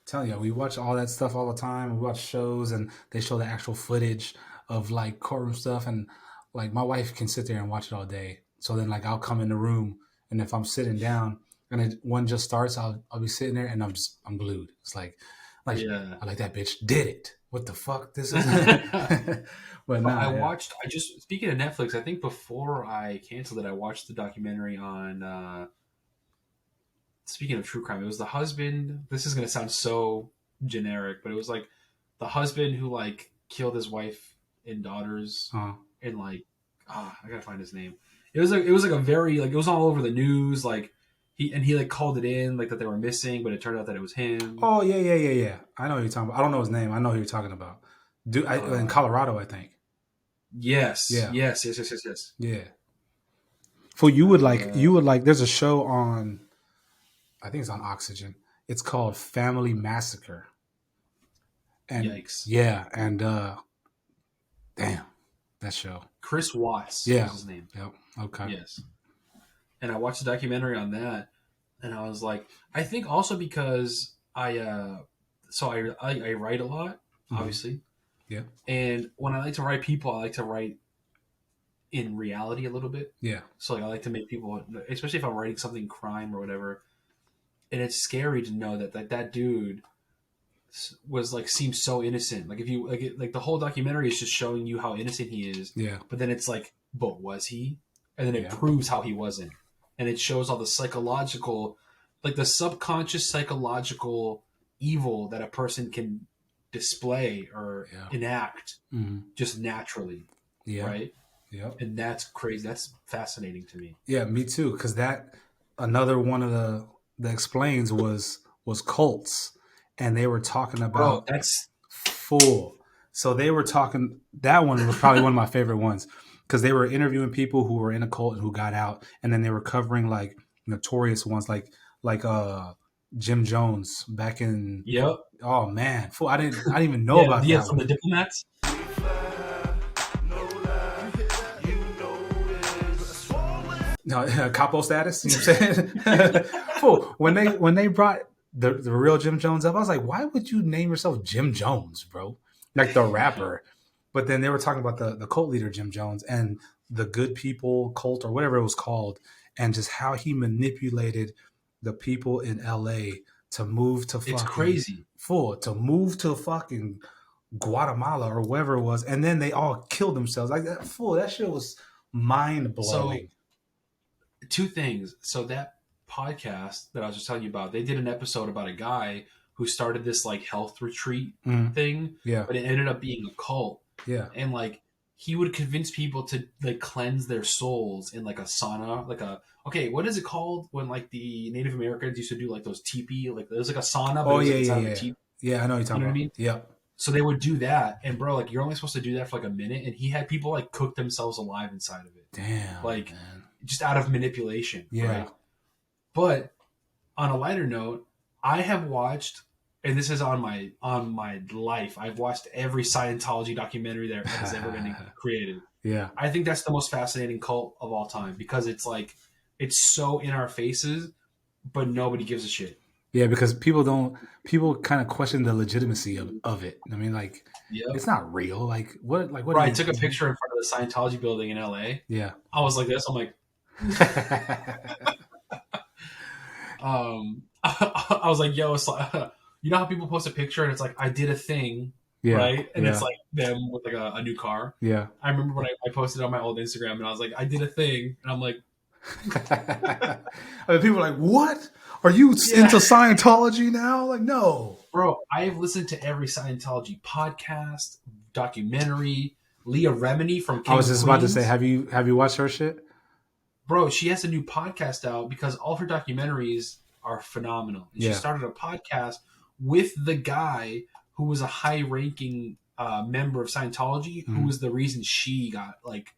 Telling you, we watch all that stuff all the time. We watch shows and they show the actual footage of like courtroom stuff, and like my wife can sit there and watch it all day. So then like I'll come in the room, and if I'm sitting down and one just starts, I'll be sitting there and I'm glued. It's like Yeah. I like that bitch did it. What the fuck? This is but I nah, yeah. watched. I just speaking of Netflix. I think before I canceled it, I watched the documentary on. Speaking of true crime, it was the husband. This is gonna sound so generic, but it was like the husband who like killed his wife and daughters, Uh, and like I gotta find his name. It was like a very like it was all over the news. Like he like called it in like that they were missing, but it turned out that it was him. oh yeah, yeah, yeah, yeah. I know who you're talking about. I don't know his name. I know who you're talking about. In Uh, Colorado, I think. yes, Yeah, yes, yes, yes, yes, yes. yeah. For you would like Uh, you would like. There's a show on. I think it's on Oxygen. It's called Family Massacre. And Yikes! yeah, and damn, that show. Chris Watts was Yeah. his name. Yep. Okay. Yes, and I watched a documentary on that, and I was like, I think also because I write a lot, Mhm. obviously, Yeah. and when I like to write people, I like to write in reality a little bit. Yeah. So like I like to make people, especially if I'm writing something crime or whatever, and it's scary to know that that dude was like seems so innocent. Like if you like the whole documentary is just showing you how innocent he is, Yeah. but then it's like, but was he? And then it Yeah. proves how he wasn't, and it shows all the psychological, like the subconscious psychological evil that a person can display or Yeah. enact Hmm. just naturally, Yeah. right? Yep. And that's crazy. That's fascinating to me. Yeah. Me too. Because that another one of the explains was cults, and they were talking Bro, about that's full. So they were talking. That one was probably one of my favorite ones because they were interviewing people who were in a cult and who got out, and then they were covering like notorious ones, like Jim Jones back in. yep. Oh man, fool! I didn't even know Yeah, about yeah, that from one. the diplomats. No, capo status. You know what I'm saying? Fool! When they brought the real Jim Jones up, I was like, why would you name yourself Jim Jones, bro? Like the rapper. But then they were talking about the cult leader Jim Jones and the Good People cult or whatever it was called, and just how he manipulated the people in L.A. to move to It's fucking crazy. fucking Guatemala or wherever it was, and then they all killed themselves. Like that fool, that shit was mind So blowing. two things. So that podcast that I was just telling you about, they did an episode about a guy who started this like health retreat Mm, thing, yeah, but it ended up being a cult. yeah. And like he would convince people to like cleanse their souls in like a sauna, like a okay, what is it called when like the Native Americans used to do like those teepee, like there's like a sauna, but it Oh was yeah, like yeah, inside of a yeah, teepee. yeah. I know what you're You talking know what I about. mean? Yep. So they would do that, and bro, like you're only supposed to do that for like a minute, and he had people like cook themselves alive inside of it, Damn, like man. just out of manipulation, Yeah. right? But on a lighter note, I have watched, and this is on my life. I've watched every Scientology documentary that has ever been created. Yeah. I think that's the most fascinating cult of all time because it's like it's so in our faces, but nobody gives a shit. Yeah, because people kind of question the legitimacy of it. I mean, like, Yep. it's not real. Like what Bro, are I you? took a picture in front of the Scientology building in LA. Yeah. I was like this. I'm like, I was like, yo, it's like, you know how people post a picture and it's like, I did a thing, Yeah. right? And it's Yeah. like them with like a new car. Yeah. I remember when I posted on my old Instagram and I was like, I did a thing. And I'm like, I mean, people are like, what? Are you yeah. into Scientology now? Like, no. Bro, I have listened to every Scientology podcast, documentary. Leah Remini from I King was of just about to say, Queens. have you watched her shit? Bro, she has a new podcast out because all her documentaries are phenomenal. And she Yeah. started a podcast with the guy who was a high-ranking member of Scientology, who Mhm. was the reason she got like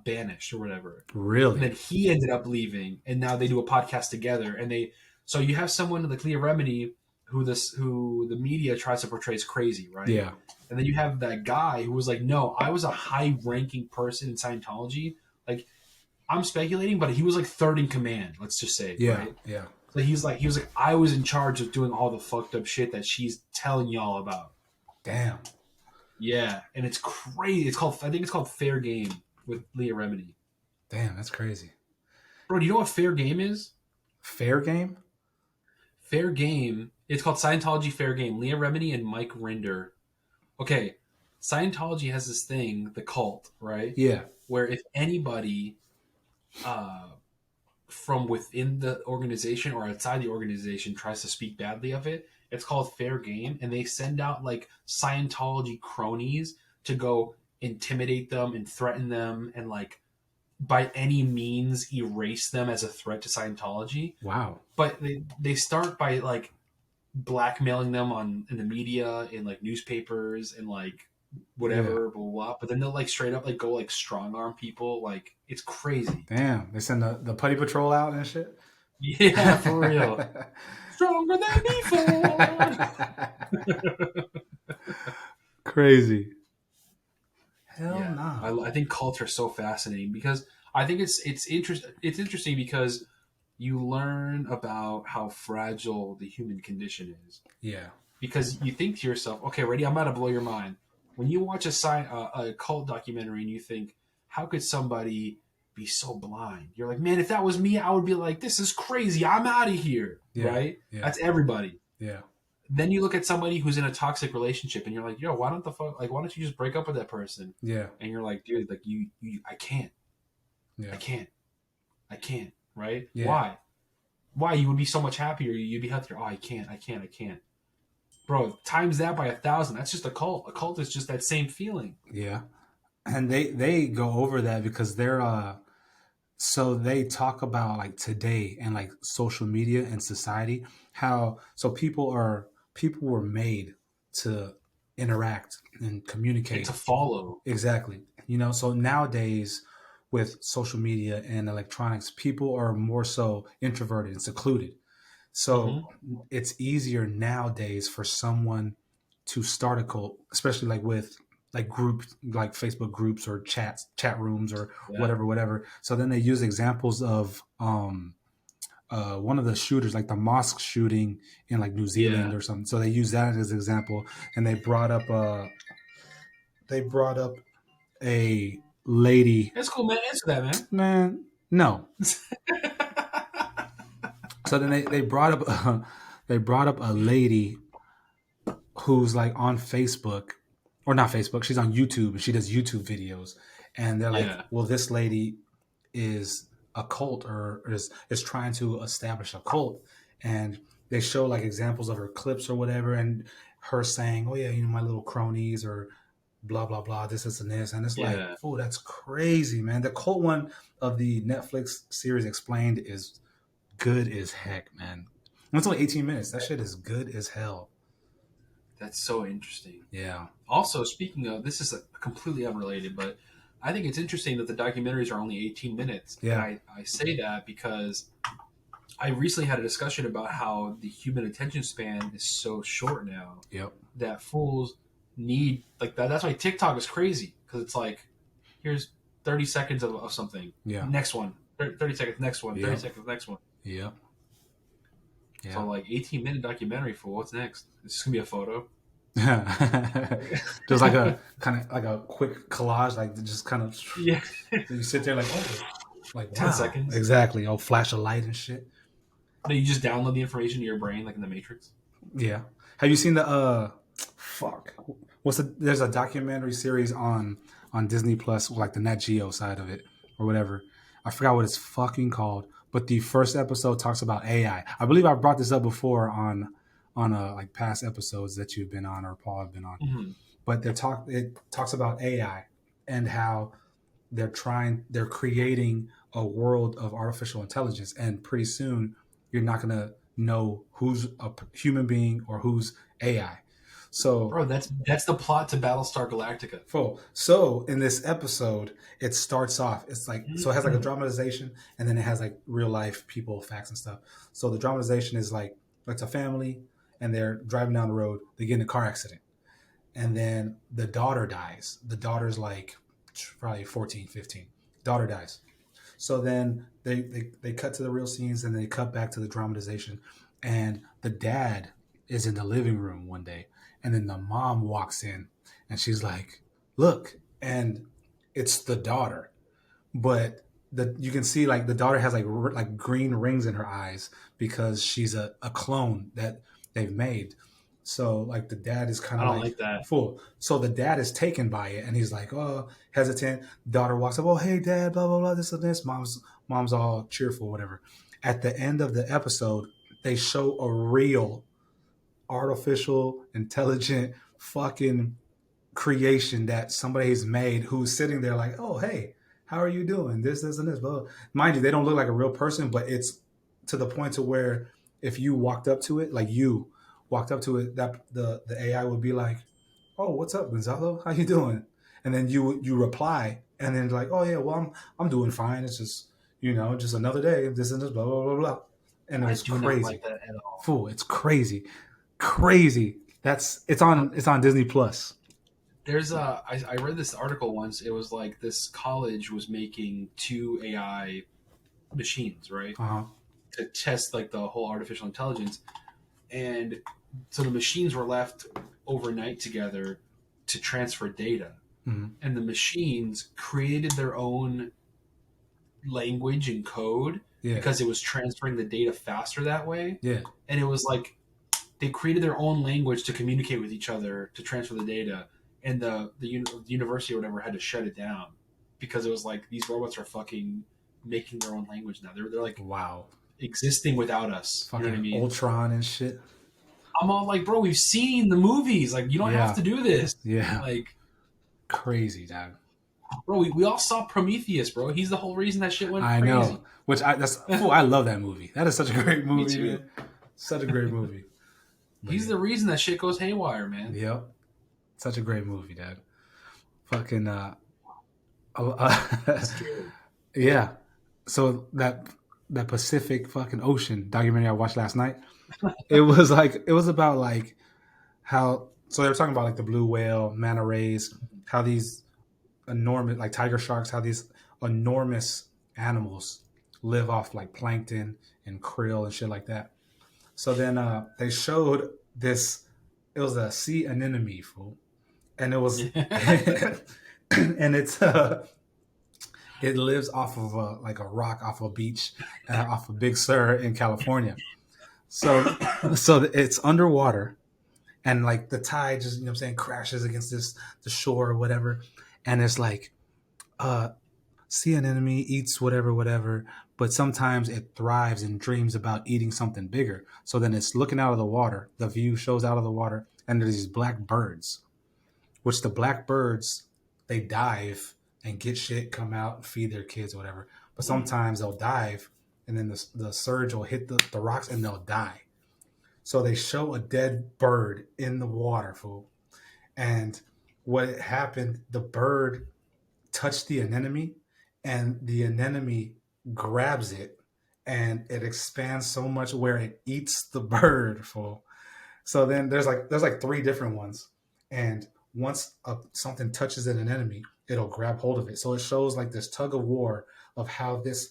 banished or whatever. And then Really? he ended up leaving, and now they do a podcast together. And they so you have someone like Leah Remini who the media tries to portray as crazy, right? Yeah. And then you have that guy who was like, no, I was a high-ranking person in Scientology, like I'm speculating, but he was like third in command. Let's just say, Yeah, right? yeah. So he was like, I was in charge of doing all the fucked up shit that she's telling y'all about. Damn. Yeah, and it's crazy. I think it's called Fair Game with Leah Remini. Damn, that's crazy. Bro, do you know what Fair Game is? Fair game? Fair Game. It's called Scientology Fair Game. Leah Remini and Mike Rinder. Okay, Scientology has this thing, the cult, right? Yeah. Where if anybody uh, from within the organization or outside the organization tries to speak badly of it, it's called Fair Game, and they send out like Scientology cronies to go intimidate them and threaten them and like by any means erase them as a threat to Scientology. Wow. But they start by like blackmailing them in the media, in like newspapers and like whatever, Yeah. blah, blah, blah. But then they'll like straight up like go like strong arm people. Like it's crazy. Damn. They send the putty patrol out and shit? Yeah, for real. Stronger than before. Crazy. Hell Yeah, no. I think cults are so fascinating because I think it's interesting because you learn about how fragile the human condition is. Yeah. Because you think to yourself, okay, ready, I'm about to blow your mind. When you watch a cult documentary and you think, how could somebody be so blind? You're like, man, if that was me, I would be like, this is crazy. I'm out of here. Yeah. Right? Yeah. That's everybody. Yeah. Then you look at somebody who's in a toxic relationship and you're like, yo, why don't you just break up with that person? Yeah. And you're like, dude, like I can't. Yeah. I can't. Right? Yeah. Why? Why? You would be so much happier. You'd be healthier. Oh, I can't. Bro, times that by 1,000. That's just a cult. A cult is just that same feeling. Yeah. And they go over that because they're so they talk about like today and like social media and society, how so people were made to interact and And communicate. to follow. Exactly. So nowadays with social media and electronics, people are more so introverted and secluded. So it's easier nowadays for someone to start a cult, especially like with like groups, like Facebook groups or chat rooms or Yeah. whatever. So then they use examples of one of the shooters, like the mosque shooting in like New Zealand or something. So they use that as an example, and they brought up a lady. That's cool, man. Answer that, man. Man, no. So then they brought up a lady who's like on Facebook, or not Facebook. She's on YouTube and she does YouTube videos, and they're like, well, this lady is a cult or is trying to establish a cult, and they show like examples of her clips or whatever, and her saying, oh yeah, my little cronies or blah blah blah, this and this, and it's like, oh, that's crazy, man. The cult one of the Netflix series Explained is good as heck, man. And it's only 18 minutes. That shit is good as hell. That's so interesting. Yeah. Also, speaking of, this is completely unrelated, but I think it's interesting that the documentaries are only 18 minutes. Yeah. And I say that because I recently had a discussion about how the human attention span is so short now. Yep. That fools need, like, that's why TikTok is crazy. Because it's like, here's 30 seconds of something. Yeah. Next one. 30 seconds, next one. 30 seconds, next one. Yep. Yeah. So, like, 18-minute documentary for what's next? Is this going to be a photo? Just like a kind of like a quick collage, like just kind of you sit there like, oh, like 10 seconds. Exactly. Oh, flash of light and shit. No, you just download the information to your brain like in the Matrix. Yeah. Have you seen the there's a documentary series on Disney Plus, like the Nat Geo side of it or whatever. I forgot what it's fucking called, but the first episode talks about AI. I believe I brought this up before on like past episodes that you've been on or Paul have been on. Mm-hmm. But it talks about AI and how they're creating a world of artificial intelligence, and pretty soon you're not gonna know who's a human being or who's AI. So, bro, that's the plot to Battlestar Galactica. Full. So in this episode, it starts off. It's like so it has like a dramatization, and then it has like real life people, facts and stuff. So the dramatization is like it's a family, and they're driving down the road. They get in a car accident, and then the daughter dies. The daughter's like probably 14, 15. Daughter dies. So then they cut to the real scenes and they cut back to the dramatization. And the dad is in the living room one day. And then the mom walks in and she's like, look. And it's the daughter. But you can see like the daughter has like green rings in her eyes because she's a clone that they've made. So like the dad is kind I of don't like like that. full. So the dad is taken by it and he's like, oh, hesitant. Daughter walks up, oh hey dad, blah blah blah, this and this. Mom's all cheerful, whatever. At the end of the episode, they show a real artificial intelligent fucking creation that somebody has made who's sitting there like, oh, hey, how are you doing? This, and this. Blah, blah. Mind you, they don't look like a real person, but it's to the point to where if you walked up to it, like you walked up to it, that the AI would be like, oh, what's up, Gonzalo? How you doing? And then you reply, and then like, oh yeah, well I'm doing fine. It's just just another day. This and this, blah blah blah blah. And it I was do not crazy. like that at all. Fool, it's crazy, crazy. It's on Disney Plus. There's I read this article once. It was like this college was making two AI machines, right, Uh huh. to test like the whole artificial intelligence, and so the machines were left overnight together to transfer data, Mm-hmm. and the machines created their own language and code Yeah. because it was transferring the data faster that way, Yeah. and it was like they created their own language to communicate with each other to transfer the data, and the university or whatever had to shut it down because it was like these robots are fucking making their own language now. They're like Wow. existing without us. You know what I Fucking mean? Ultron and shit. I'm all like, bro, we've seen the movies. Like, you don't have Yeah. to do this. Yeah. Like, Crazy, dog. bro, we all saw Prometheus, bro. He's the whole reason that shit went I crazy. know. I love that movie. That is such a great Me movie, too. man. Such a great movie. But He's yeah. the reason that shit goes haywire, man. Yep. Such a great movie, dad. Fucking Scary. yeah. So that Pacific fucking Ocean documentary I watched last night, it was about like how so they were talking about like the blue whale, manta rays, how these enormous like tiger sharks, how these enormous animals live off like plankton and krill and shit like that. So then they showed this. It was a sea anemone, fool, and it was, and it lives off of like a rock off a beach, off of Big Sur in California. So it's underwater, and like the tide just what I'm saying crashes against the shore or whatever, and it's like uh sea anemone eats whatever, but sometimes it thrives and dreams about eating something bigger. So then it's looking out of the water. The view shows out of the water, and there's these black birds, which the black birds they dive and get shit, come out and feed their kids, or whatever. But sometimes they'll dive, and then the surge will hit the rocks, and they'll die. So they show a dead bird in the water, fool. And what happened? The bird touch the anemone, and the anemone grabs it, and it expands so much where it eats the bird full. So then there's like three different ones, and once something touches an anemone, it'll grab hold of it. So it shows like this tug of war of how this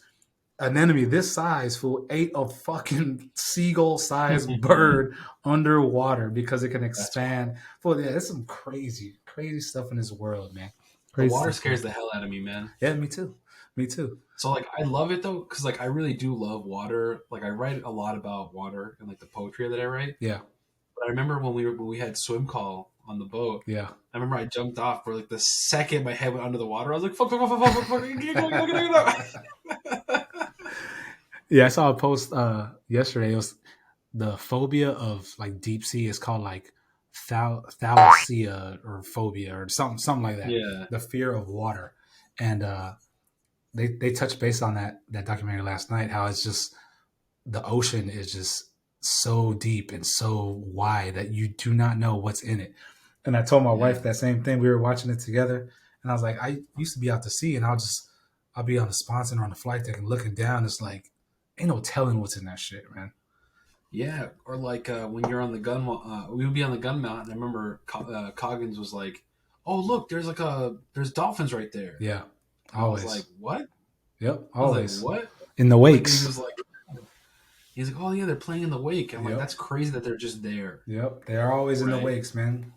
anemone this size fool ate a fucking seagull sized bird underwater because it can expand. Well, yeah, there's some crazy stuff in this world, man. The Crazy water stuff. scares the hell out of me, man. Yeah, me too. Me too. So like I love it though, because like I really do love water. Like I write a lot about water and like the poetry that I write. Yeah. But I remember when we had swim call on the boat. Yeah. I remember I jumped off for like the second my head went under the water. I was like, fuck, fuck, fuck, fuck, fuck, fuck, fuck. Yeah, I saw a post yesterday. It was the phobia of like deep sea is called like thalassia or phobia or something like that. Yeah. The fear of water. And they touched base on that documentary last night, how it's just the ocean is just so deep and so wide that you do not know what's in it. And I told my wife that same thing. We were watching it together, and I was like, I used to be out to sea, and I'll be on the sponsor or on the flight deck and looking down. It's like, ain't no telling what's in that shit, man. Yeah, or like when you're on the gun, we would be on the gun mount, and I remember Coggins was like, "Oh, look, there's dolphins right there." Yeah, I was like, "What?" Yep, I was like, always what? in the Like, wakes. he's like, oh yeah, they're playing in the wake. I'm like, Yep, that's crazy that they're just there, yep, they are always in the right? wakes, man.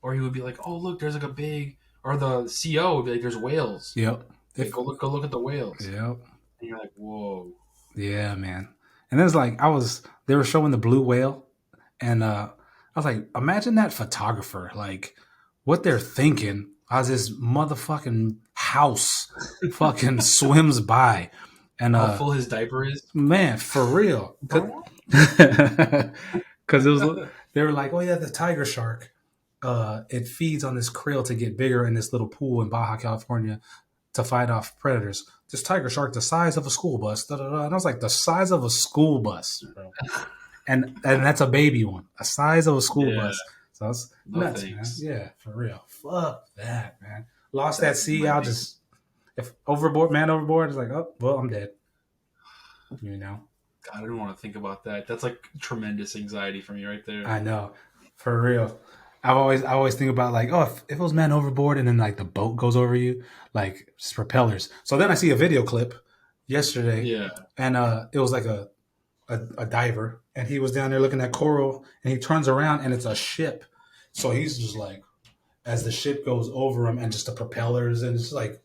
Or he would be like, oh look, there's like a big, or the CO would be like, there's whales. Yep, Like, if go look at the whales, yep, and you're like, whoa, yeah, man. And then it's like they were showing the blue whale, and I was like, imagine that photographer, like what they're thinking as this motherfucking house fucking swims by, and how full his diaper is. man, for real, because it was they were like, oh yeah, the tiger shark, it feeds on this krill to get bigger in this little pool in Baja California to fight off predators. This tiger shark, the size of a school bus, da, da, da. And I was like, the size of a school bus, bro. And that's a baby one, the size of a school Yeah, bus. So it's no nuts, man. thanks. Yeah, for real. Fuck that, man. Lost that That sea. might I'll be. just if overboard, man, overboard. It's like, oh well, I'm dead. You know. God, I don't want to think about that. That's like tremendous anxiety for me right there. I know, for real. I always think about like, oh, if it was man overboard and then like the boat goes over you, like just propellers. So then I see a video clip yesterday, Yeah, and it was like a diver, and he was down there looking at coral, and he turns around and it's a ship. So he's just like, as the ship goes over him, and just the propellers, and it's like,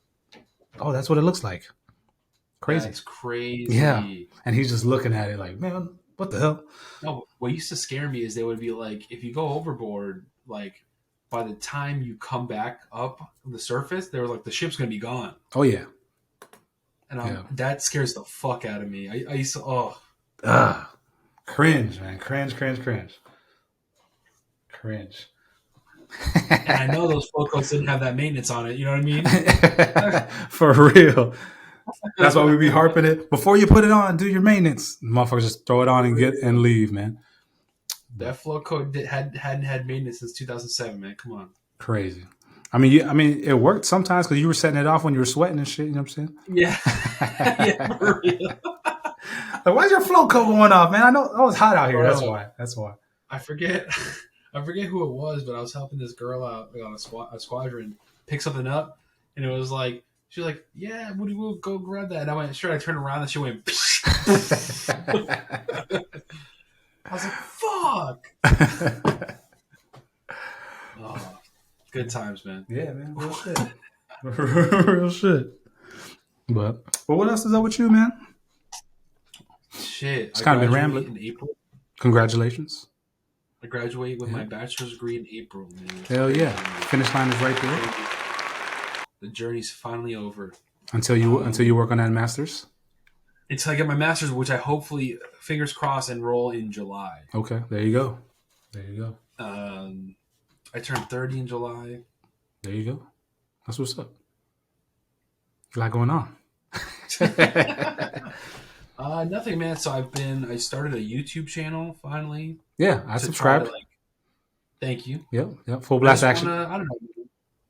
oh, that's what it looks like. Crazy, that's yeah. crazy. And he's just looking at it like, man, what the hell? No, what used to scare me is they would be like, if you go overboard, like by the time you come back up on the surface, they were like, the ship's gonna be gone, Oh yeah, and yeah. that scares the fuck out of me. I used to, oh, Ugh. Cringe, man. Cringe, cringe, cringe. Cringe. and I know those photos didn't have that maintenance on it. You know what I mean? For real. That's why we be harping it. Before you put it on, do your maintenance. Motherfuckers just throw it on and get and leave, man. That flow code hadn't had maintenance since 2007, man. Come on. Crazy. I mean, it worked sometimes because you were setting it off when you were sweating and shit. You know what I'm Yeah, yeah, for real. like, why's your flow code going off, man? I know it's hot out here. Bro, That's why. That's why. I forget, I forget who it was, but I was helping this girl out like, on a squadron pick something up, and it was like she was like, "Yeah, Woody, we'll go grab that." And I went, "Sure." I turned around and she went. I was like, "Fuck!" Oh, good times, man. Yeah, man. Real shit. Real shit. But what else is up with you, man? Shit, It's I kind of been graduate rambling. in April. Congratulations. I graduate with Yeah. my bachelor's degree in April, man. Hell yeah. Finish line is right there. The journey's finally over. Until you work on that master's. Until I get my master's, which I hopefully, fingers crossed, enroll in July. Okay, there you go. There you go. I turned 30 in July. There you go. That's what's up. A lot going on. Nothing, man. So I started a YouTube channel finally. Yeah, I to subscribed. try to, thank you. Yep. Full blast action. I don't know.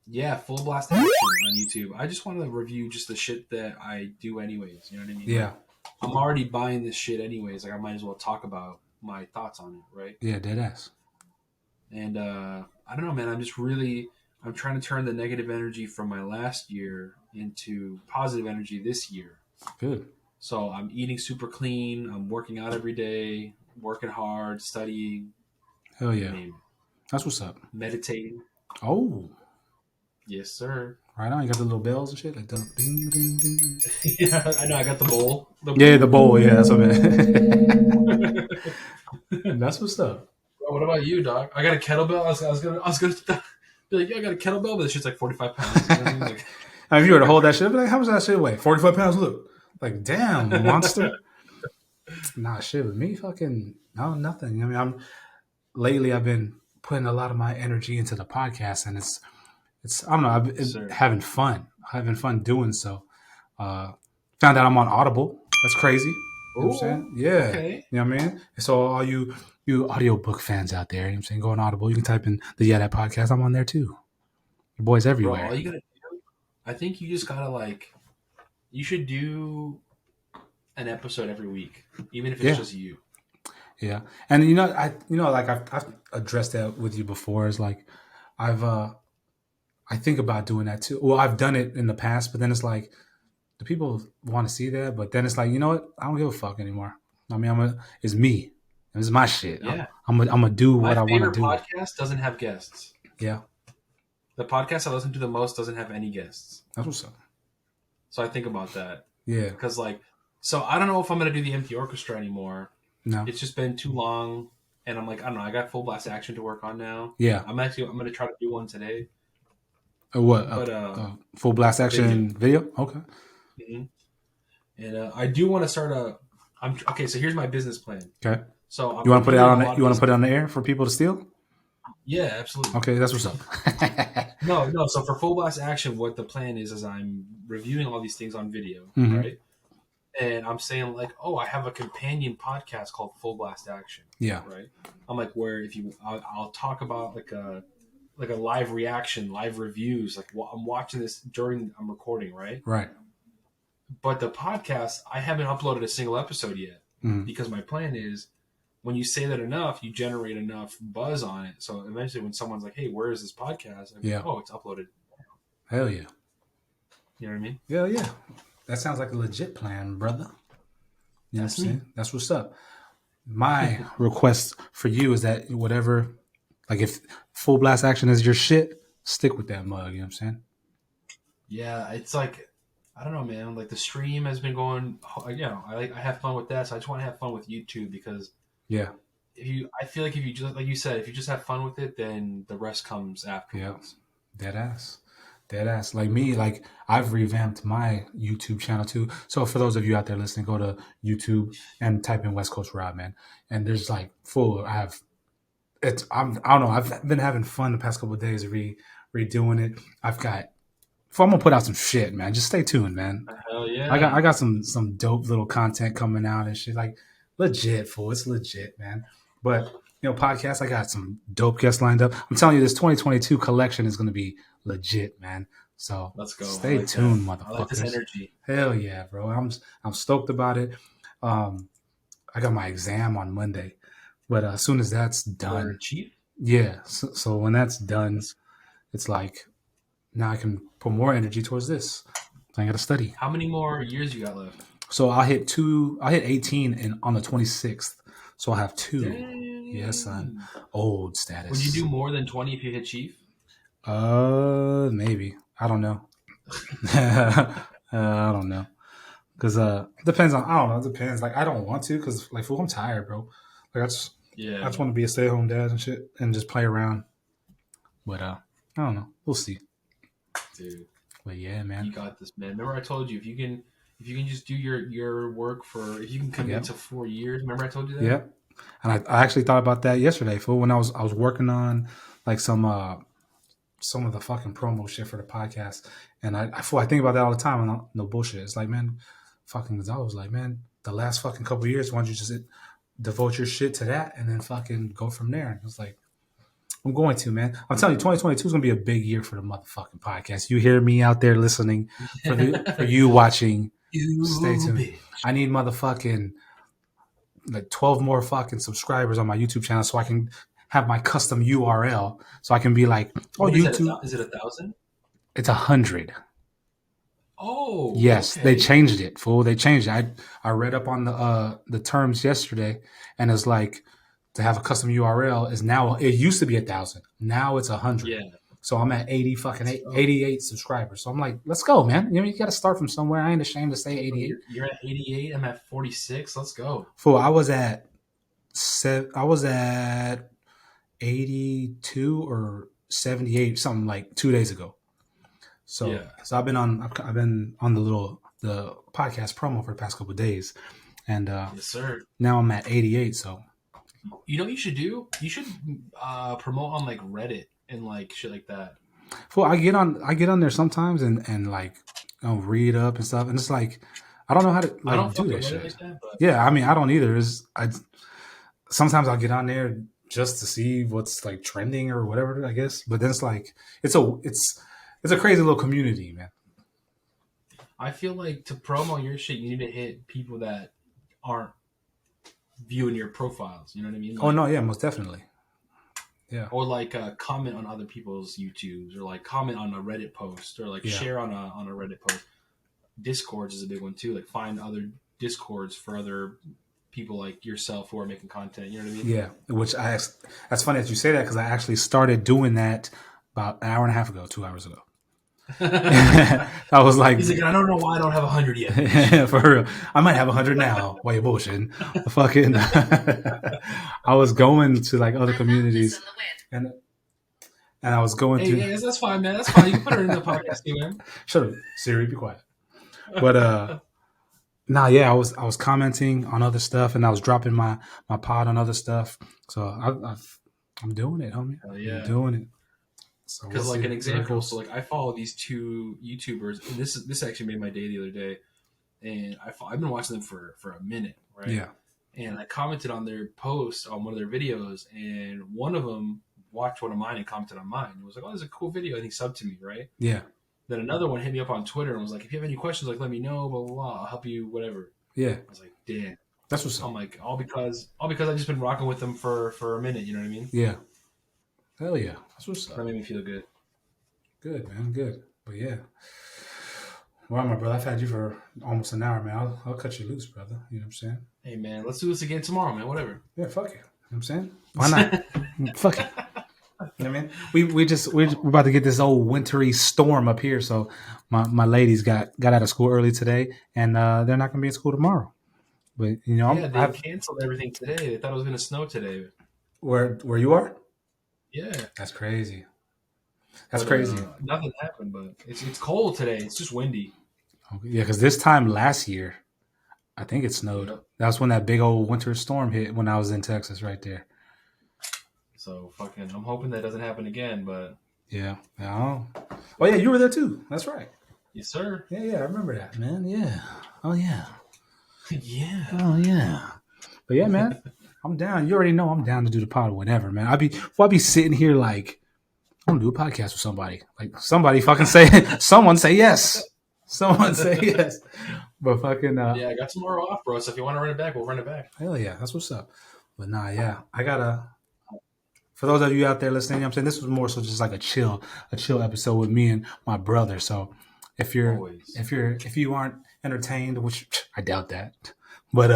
Yeah, full blast action on YouTube. I just want to review just the shit that I do anyways. You know what I mean? Yeah. I'm already buying this shit anyways. Like, I might as well talk about my thoughts on it, right? Yeah, dead ass. And I don't know, man. I'm trying to turn the negative energy from my last year into positive energy this year. Good. So I'm eating super clean. I'm working out every day, working hard, studying. Hell yeah. Name it. That's what's up. Meditating. Oh. Yes, sir. Right on. You got the little bells and shit like the ding ding ding. Yeah, I know. I got the bowl. Yeah, the bowl. Yeah, that's what I meant. That's what's up. What about you, dog? I got a kettlebell. I was gonna be like, yeah, I got a kettlebell, but it's just like 45 pounds. You know what I mean? Like, I mean, if you were to hold that shit, I'd be like, how much does that shit weigh? 45 pounds. Look, like, damn, monster. Nah, shit with me, fucking no, nothing. I mean, lately I've been putting a lot of my energy into the podcast, and it's I don't know, I've been having fun doing so. Found out I'm on Audible. That's crazy. You know what I'm saying? Yeah. Okay. You know what I mean? So all you audiobook fans out there, you know what I'm saying, go on Audible. You can type in the YeahDat podcast. I'm on there too. Your boy's everywhere. Bro, all you gotta do, I think you just gotta you should do an episode every week, even if it's just you. Yeah, and I've addressed that with you before. Is like I think about doing that too. Well, I've done it in the past, but then it's like the people want to see that, but then it's like, you know what? I don't give a fuck anymore. I mean, it's me. It's my shit. Yeah. I'm gonna do My what I want to favorite do. podcast doesn't have guests. Yeah, The podcast I listen to the most doesn't have any guests. that's what's up. So I think about that. Yeah. Because, like, so I don't know if I'm going to do the empty orchestra anymore. No. It's just been too long. And I'm like, I don't know. I got Full Blast Action to work on now. Yeah. I'm going to try to do one today. What? But Full Blast Action video? Okay. Mm-hmm. And I do want to start okay, so here's my business plan. Okay. So you want to put it out on? You want to put it on the air for people to steal? Yeah, absolutely. Okay, that's what's up. No. So for Full Blast Action, what the plan is I'm reviewing all these things on video, mm-hmm. right? And I'm saying like, oh, I have a companion podcast called Full Blast Action. Yeah. Right. I'm like, where I'll talk about like a live reaction, live reviews. Like I'm watching this during I'm recording, right? Right. But the podcast, I haven't uploaded a single episode yet because my plan is when you say that enough, you generate enough buzz on it. So eventually when someone's like, hey, where is this podcast? I'm like, oh, it's uploaded. Hell yeah. You know what I mean? Hell yeah. That sounds like a legit plan, brother. You know what I'm saying? That's what's up. My request for you is that whatever, like if Full Blast Action is your shit, stick with that mug. You know what I'm saying? Yeah, it's like, I don't know, man. Like the stream has been going, you know, I have fun with that. So I just want to have fun with YouTube because I feel like if you just, like you said, if you just have fun with it, then the rest comes afterwards. Yeah. Dead ass. Like me, like I've revamped my YouTube channel too. So for those of you out there listening, go to YouTube and type in West Coast Rob, man. And there's like I don't know. I've been having fun the past couple of days redoing it. I'm gonna put out some shit, man. Just stay tuned, man. Hell yeah. I got some dope little content coming out and shit. Like legit, fool. It's legit, man. But you know, podcasts, I got some dope guests lined up. I'm telling you, this 2022 collection is gonna be legit, man. So let's go. Stay tuned, motherfuckers. I like this energy. Hell yeah, bro. I'm stoked about it. I got my exam on Monday, but as soon as that's done, yeah. So when that's done, it's like now I can put more energy towards this. I got to study. How many more years you got left? So I'll hit 18 on the 26th. So I'll have 2. Dang. Yes, son. Old status. Would you do more than 20 if you hit chief? Maybe. I don't know. I don't know. Because depends on, I don't know. It depends. Like, I don't want to because, like, fool, I'm tired, bro. Like, I just want to be a stay-at-home dad and shit and just play around. But I don't know. We'll see. Dude. But yeah, man. You got this, man. Remember I told you if you can just do your work if you can commit to 4 years. Remember I told you that? Yeah. And I actually thought about that yesterday, fool, when I was working on like some of the fucking promo shit for the podcast. And I think about that all the time and no bullshit. It's like, man, fucking Gonzalo was like, man, the last fucking couple of years, why don't you just devote your shit to that and then fucking go from there? And it's like, I'm going to, man. I'm telling you, 2022 is going to be a big year for the motherfucking podcast. You hear me out there listening, for you watching, stay tuned. Bitch. I need motherfucking like 12 more fucking subscribers on my YouTube channel so I can have my custom URL so I can be like, oh, YouTube. Is it 1,000? It's 100. Oh, yes, okay. They changed it, fool. They changed it. I read up on the terms yesterday, and it's like to have a custom URL is now. It used to be 1,000. Now it's 100. Yeah. So I'm at 88 subscribers. So I'm like, let's go, man. You know, you got to start from somewhere. I ain't ashamed to say 88. You're at 88. I'm at 46. Let's go. Fool, I was at 82 or 78, something like 2 days ago. So I've been on the podcast promo for the past couple of days, and yes, sir. Now I'm at 88. So you know what you should do? You should promote on like Reddit and like shit like that. Well, I get on there sometimes and like read up and stuff, and it's like I don't know how to do that shit. Like that, yeah, I mean I don't either. Sometimes I'll get on there just to see what's like trending or whatever, I guess. But then it's like it's a crazy little community, man. I feel like to promo your shit, you need to hit people that aren't viewing your profiles. You know what I mean? Like, oh no, yeah, most definitely. Yeah. Or like comment on other people's YouTubes, or like comment on a Reddit post, or like share on a Reddit post. Discords is a big one too. Like find other Discords for other people like yourself who are making content. You know what I mean? Yeah, that's funny that you say that because I actually started doing that about an hour and a half ago, 2 hours ago. I was like, He's like, I don't know why I don't have 100 yet. for real, I might have 100 now. Why you bullshitting? Fucking, I was going to like other communities, and I was going through. Hey, that's fine, man. That's fine. You can put her in the podcast too, man. Shut up, Siri, be quiet. But nah, yeah, I was commenting on other stuff, and I was dropping my pod on other stuff. So I'm doing it, homie. Yeah. I'm doing it. So because like an example, so like I follow these two YouTubers, and this actually made my day the other day, and I've been watching them for a minute, right? Yeah. And I commented on their post on one of their videos, and one of them watched one of mine and commented on mine. It was like, oh, this is a cool video, and he subbed to me, right? Yeah. Then another one hit me up on Twitter and was like, if you have any questions, like let me know, blah blah blah. I'll help you, whatever. Yeah. I was like, damn. That's what's up. I'm like, all because I've just been rocking with them for a minute. You know what I mean? Yeah. Hell yeah. That's what's up. That made me feel good. Good, man. Good. But yeah. Well, my brother, I've had you for almost an hour, man. I'll cut you loose, brother. You know what I'm saying? Hey, man, let's do this again tomorrow, man. Whatever. Yeah, fuck it. You know what I'm saying? Why not? Fuck it. You know what I mean? We're about to get this old wintry storm up here. So my ladies got out of school early today, and they're not going to be in school tomorrow. But, you know, yeah, they canceled everything today. They thought it was going to snow today. Where you are? Yeah. That's crazy. That's crazy. Nothing happened, but it's cold today. It's just windy. Okay. Yeah, because this time last year, I think it snowed. Yep. That was when that big old winter storm hit when I was in Texas right there. So fucking, I'm hoping that doesn't happen again, but... Yeah. Oh, yeah, you were there too. That's right. Yes, sir. Yeah, I remember that, man. Yeah. Oh, yeah. Yeah. Oh, yeah. But yeah, man, I'm down. You already know I'm down to do the pod whenever, man. I'll be sitting here like, I'm going to do a podcast with somebody. Like, somebody fucking say, someone say yes. Someone say yes. But fucking... yeah, I got tomorrow off, bro. So if you want to run it back, we'll run it back. Hell yeah. That's what's up. But nah, yeah. I got to... For those of you out there listening, you know what I'm saying, this was more so just like a chill episode with me and my brother. So if you aren't entertained, which I doubt that, but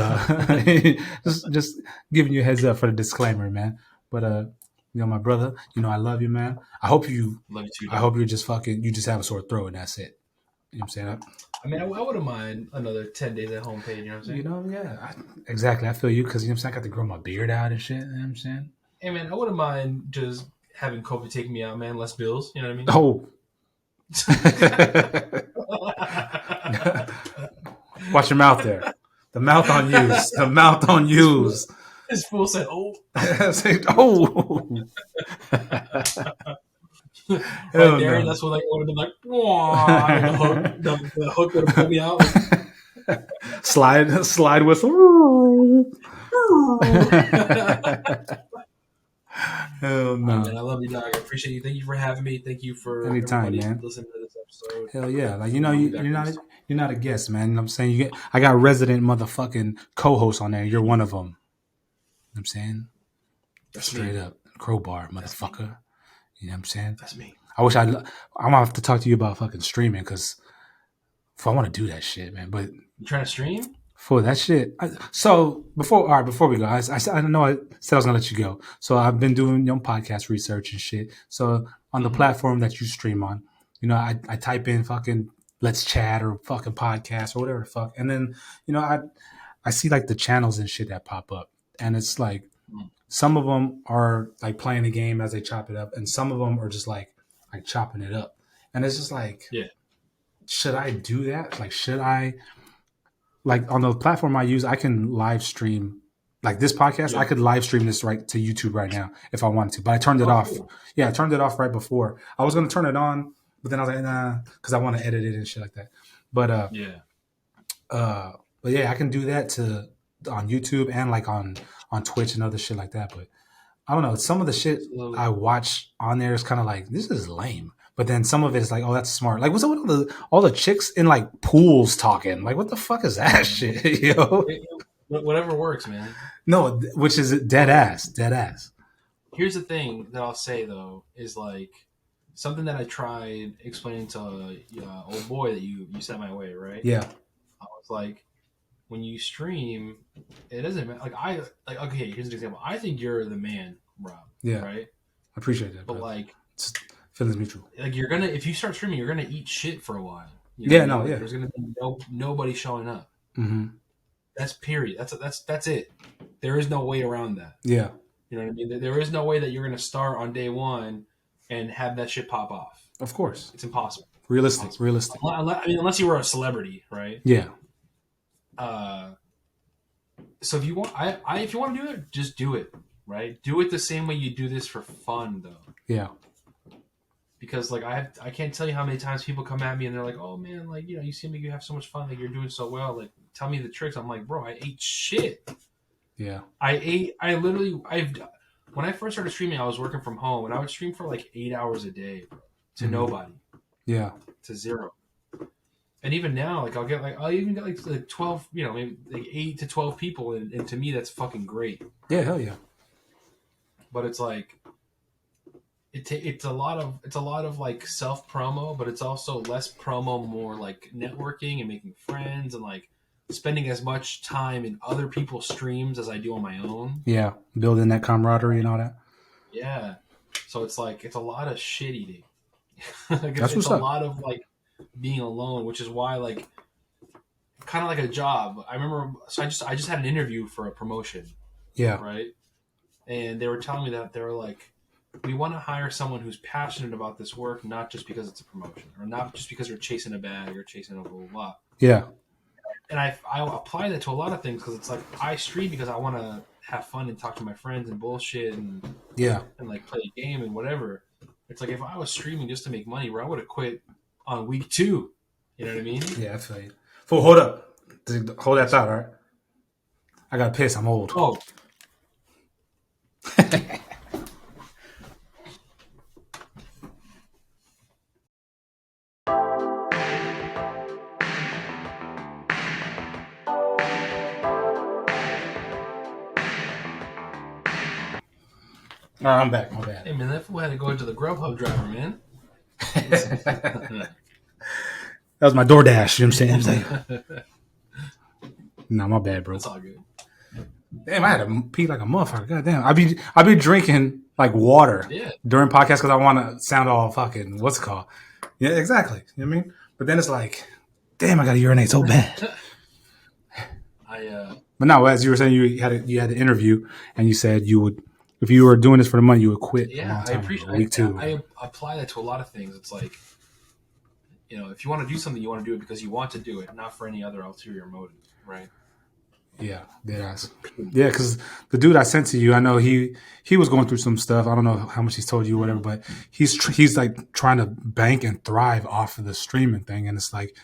just giving you a heads up for the disclaimer, man. But you know, my brother, you know I love you, man. I hope you love you too. I hope you just have a sore throat and that's it. You know what I'm saying? I mean, I wouldn't mind another 10 days at home paid. You know what I'm saying? You know, yeah, exactly. I feel you because you know what I'm saying. I got to grow my beard out and shit. You know what I'm saying? Hey, man, I wouldn't mind just having COVID take me out, man. Less bills. You know what I mean? Oh. Watch your mouth there. The mouth on use. The mouth on use. This fool said, oh. Said, oh. Right there, no. That's when I would have been like, the hook would have pulled me out. Slide whistle. Hell no. Man, I love you, dog. I appreciate you. Thank you for having me. Thank you for anytime, man. Listening to this episode. Hell yeah. Like you're not a guest, man. You know what I'm saying? I got resident motherfucking co-hosts on there. You're one of them. You know what I'm saying? That's straight me. Up. Crowbar, motherfucker. You know what I'm saying? That's me. I wish I'm gonna have to talk to you about fucking streaming because I want to do that shit, man. But you trying to stream? For that shit. So before we go, I know I said I was gonna let you go. So I've been doing podcast research and shit. So on the platform that you stream on, you know, I type in fucking let's chat or fucking podcast or whatever the fuck, and then you know I see like the channels and shit that pop up, and it's like some of them are like playing the game as they chop it up, and some of them are just like chopping it up, and it's just like, yeah, should I do that? Like, should I? Like on the platform I use, I can live stream like this podcast. Yeah. I could live stream this right to YouTube right now if I wanted to, but I turned it off. Cool. Yeah, I turned it off right before. I was going to turn it on, but then I was like, nah, because I want to edit it and shit like that. But but yeah, I can do that on YouTube and like on Twitch and other shit like that. But I don't know. Some of the shit I watch on there is kind of like, this is lame. But then some of it is like, oh, that's smart. Like, what's up with all the chicks in like pools talking? Like, what the fuck is that shit, yo? Whatever works, man. No, which is dead ass. Here's the thing that I'll say though is like, something that I tried explaining to old boy that you sent my way, right? Yeah. I was like, when you stream, it doesn't matter. Like okay, here's an example. I think you're the man, Rob. Yeah. Right. I appreciate that, But brother. like, It's feelings mutual. like if you start streaming, you're gonna eat shit for a while. You know Yeah. what I mean? No. Like, Yeah. there's gonna be nobody showing up. Mm-hmm. That's period. That's it. There is no way around that. Yeah. You know what I mean? There is no way that you're gonna start on day one and have that shit pop off. Of course. It's impossible. Realistic. Impossible. Realistic. Unless you were a celebrity, right? Yeah. So if you want, if you want to do it, just do it, right? Do it the same way you do this for fun, though. Yeah. Because like I can't tell you how many times people come at me and they're like, "Oh man, like you seem like you have so much fun, like you're doing so well. Like tell me the tricks." I'm like, "Bro, I ate shit. Yeah. When I first started streaming, I was working from home and I would stream for like 8 hours a day, bro, to nobody, Yeah. to zero. And even now, like I'll even get like 12, maybe like 8 to 12 people, and to me that's fucking great. Yeah. Hell yeah. But it's like it's a lot of like self promo, but it's also less promo, more like networking and making friends and like spending as much time in other people's streams as I do on my own. Yeah. Building that camaraderie and all that. Yeah. So it's like it's a lot of shit eating. Like, That's it's what's a up. lot of like being alone, which is why like kind of like a job. I remember, so I just had an interview for a promotion, Yeah. right? And they were telling me that they were like, we want to hire someone who's passionate about this work, not just because it's a promotion or not just because they're chasing a bag or chasing a blah, blah, blah. Yeah. And I apply that to a lot of things because it's like I stream because I want to have fun and talk to my friends and bullshit and like play a game and whatever. It's like if I was streaming just to make money, bro, I would have quit on week 2. You know what I mean? Yeah, I feel you. Fool, hold up. Hold that thought, all right? I got pissed. I'm old. Oh. All right, I'm back. My bad. Hey, man, that fool had to go into the Grubhub driver, man. That was my DoorDash. You know what I'm saying? No, my bad, bro. It's all good. Damn, I had to pee like a motherfucker. God damn. I be drinking like water during podcasts because I want to sound all fucking, what's it called? Yeah, exactly. You know what I mean? But then it's like, damn, I got to urinate so bad. But no, as you were saying, you had the interview and you said you would, if you were doing this for the money, you would quit. Yeah, I appreciate week 2. I apply that to a lot of things. It's like, if you want to do something, you want to do it because you want to do it, not for any other ulterior motive, right? Yeah, deadass. Yeah, because the dude I sent to you, I know he was going through some stuff. I don't know how much he's told you or whatever, but he's like trying to bank and thrive off of the streaming thing, and it's like,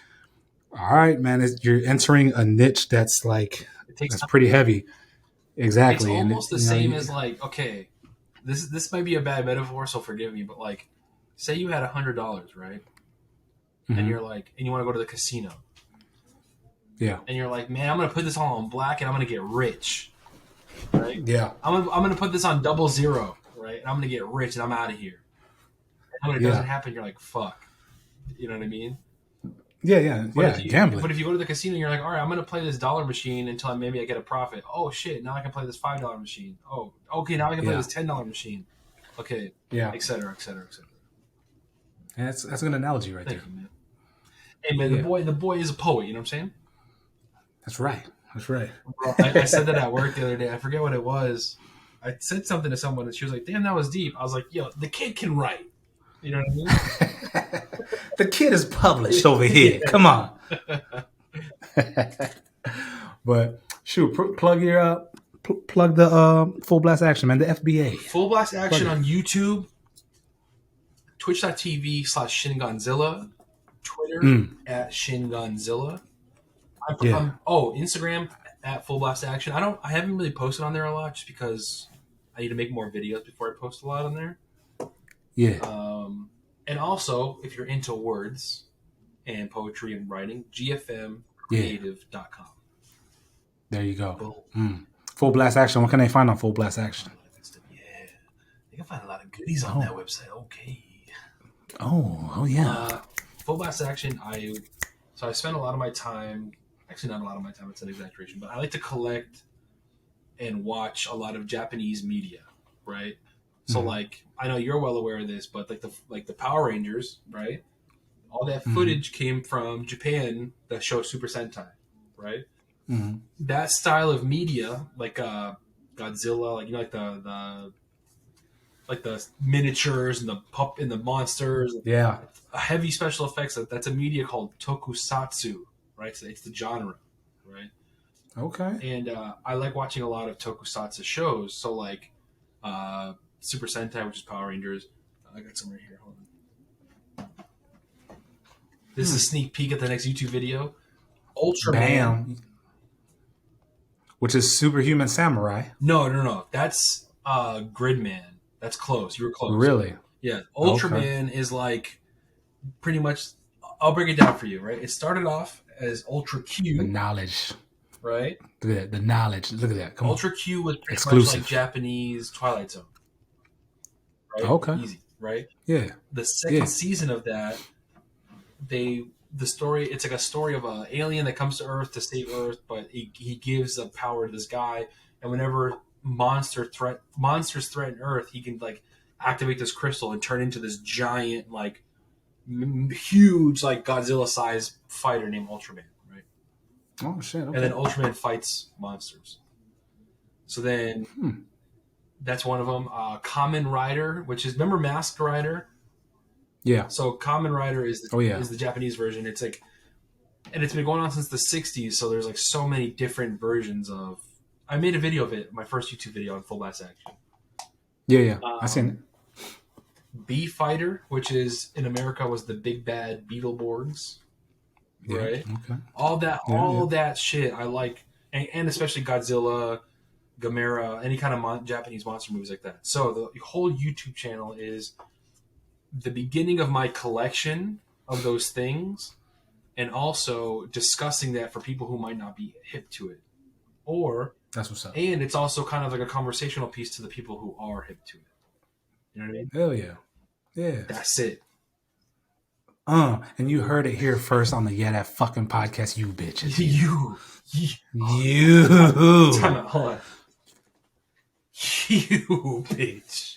all right, man, you're entering a niche that's like that's pretty heavy. Exactly. It's almost the same as like, okay, this might be a bad metaphor, so forgive me, but like, say you had $100, right? Mm-hmm. And you're like, and you want to go to the casino. Yeah. And you're like, man, I'm gonna put this all on black, and I'm gonna get rich. Right? Yeah. I'm gonna put this on 00, right? And I'm gonna get rich, and I'm out of here. And when it doesn't happen, you're like, fuck. You know what I mean? Yeah. Gambling. But if you go to the casino, you're like, all right, I'm gonna play this dollar machine until maybe I get a profit. Oh shit! Now I can play this $5 machine. Oh, okay, now I can play this $10 machine. Okay. Yeah. Et cetera, et cetera, et cetera. And that's a good analogy right there. Thank you, man. Hey man, the boy is a poet. You know what I'm saying? That's right. Bro, I said that at work the other day. I forget what it was. I said something to someone, and she was like, "Damn, that was deep." I was like, "Yo, the kid can write." You know what I mean? The kid is published over here. Come on. But shoot, plug the Full Blast Action, man. The FBA. Full Blast Action on YouTube, Twitch.tv/ShinGonzilla, Twitter at ShinGonzilla. Instagram at Full Blast Action. I haven't really posted on there a lot just because I need to make more videos before I post a lot on there. Yeah. And also, if you're into words and poetry and writing, gfmcreative.com. There you go. Full Blast Action. What can they find on Full Blast Action? Yeah. They can find a lot of goodies on that website. Okay. Oh yeah. Full blast action. I spend a lot of my time. Actually, not a lot of my time. It's an exaggeration, but I like to collect and watch a lot of Japanese media, right? So Mm-hmm. like I know you're well aware of this, but like the Power Rangers, right? All that Mm-hmm. footage came from Japan, the show Super Sentai, right? Mm-hmm. That style of media, like Godzilla, like like the miniatures and the pup and the monsters, Yeah. heavy special effects. That's a media called Tokusatsu, right? So it's the genre, right? Okay. And I like watching a lot of Tokusatsu shows. So like Super Sentai, which is Power Rangers. I got some right here. Hold on. This is a sneak peek at the next YouTube video. Ultraman. Bam. Which is Superhuman Samurai. No. That's Gridman. That's close. You were close. Really? Yeah, Okay. Ultraman is like pretty much. I'll break it down for you. Right. It started off as Ultra The Q. knowledge. Right. Look at that. The knowledge. Look at that. Come on. Ultra Q was pretty much like Exclusive. Japanese Twilight Zone. Right. Okay. Easy. Right. Yeah. The second Yeah. season of that, the story, it's like a story of an alien that comes to Earth to save Earth, but he gives the power to this guy, and whenever monsters threaten Earth, he can like activate this crystal and turn into this giant like huge like Godzilla sized fighter named Ultraman, right? Oh shit. And Okay. then Ultraman fights monsters. So then that's one of them. Kamen Rider, which is, remember Masked Rider? Yeah. So Kamen Rider Oh yeah. is the Japanese version. It's like, and it's been going on since the 60s, so there's like so many different versions of. I made a video of it, my first YouTube video on Full Blast Action. Yeah. Yeah. I seen it. B Fighter, which is in America was the big bad Beetleborgs, Yeah. right? Okay. All Yeah. that shit I like, and especially Godzilla, Gamera, any kind of Japanese monster movies like that. So the whole YouTube channel is the beginning of my collection of those things, and also discussing that for people who might not be hip to it, That's what's up. and it's also kind of like a conversational piece to the people who are hip to it. You know what I mean? Hell yeah. Yeah. That's it. And you heard it here first on the YeahDat fucking podcast, you bitches. You. Time out. Hold on. You bitch.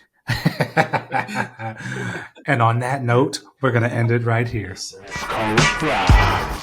And on that note, we're going to end it right here. Yes, sir. Subscribe.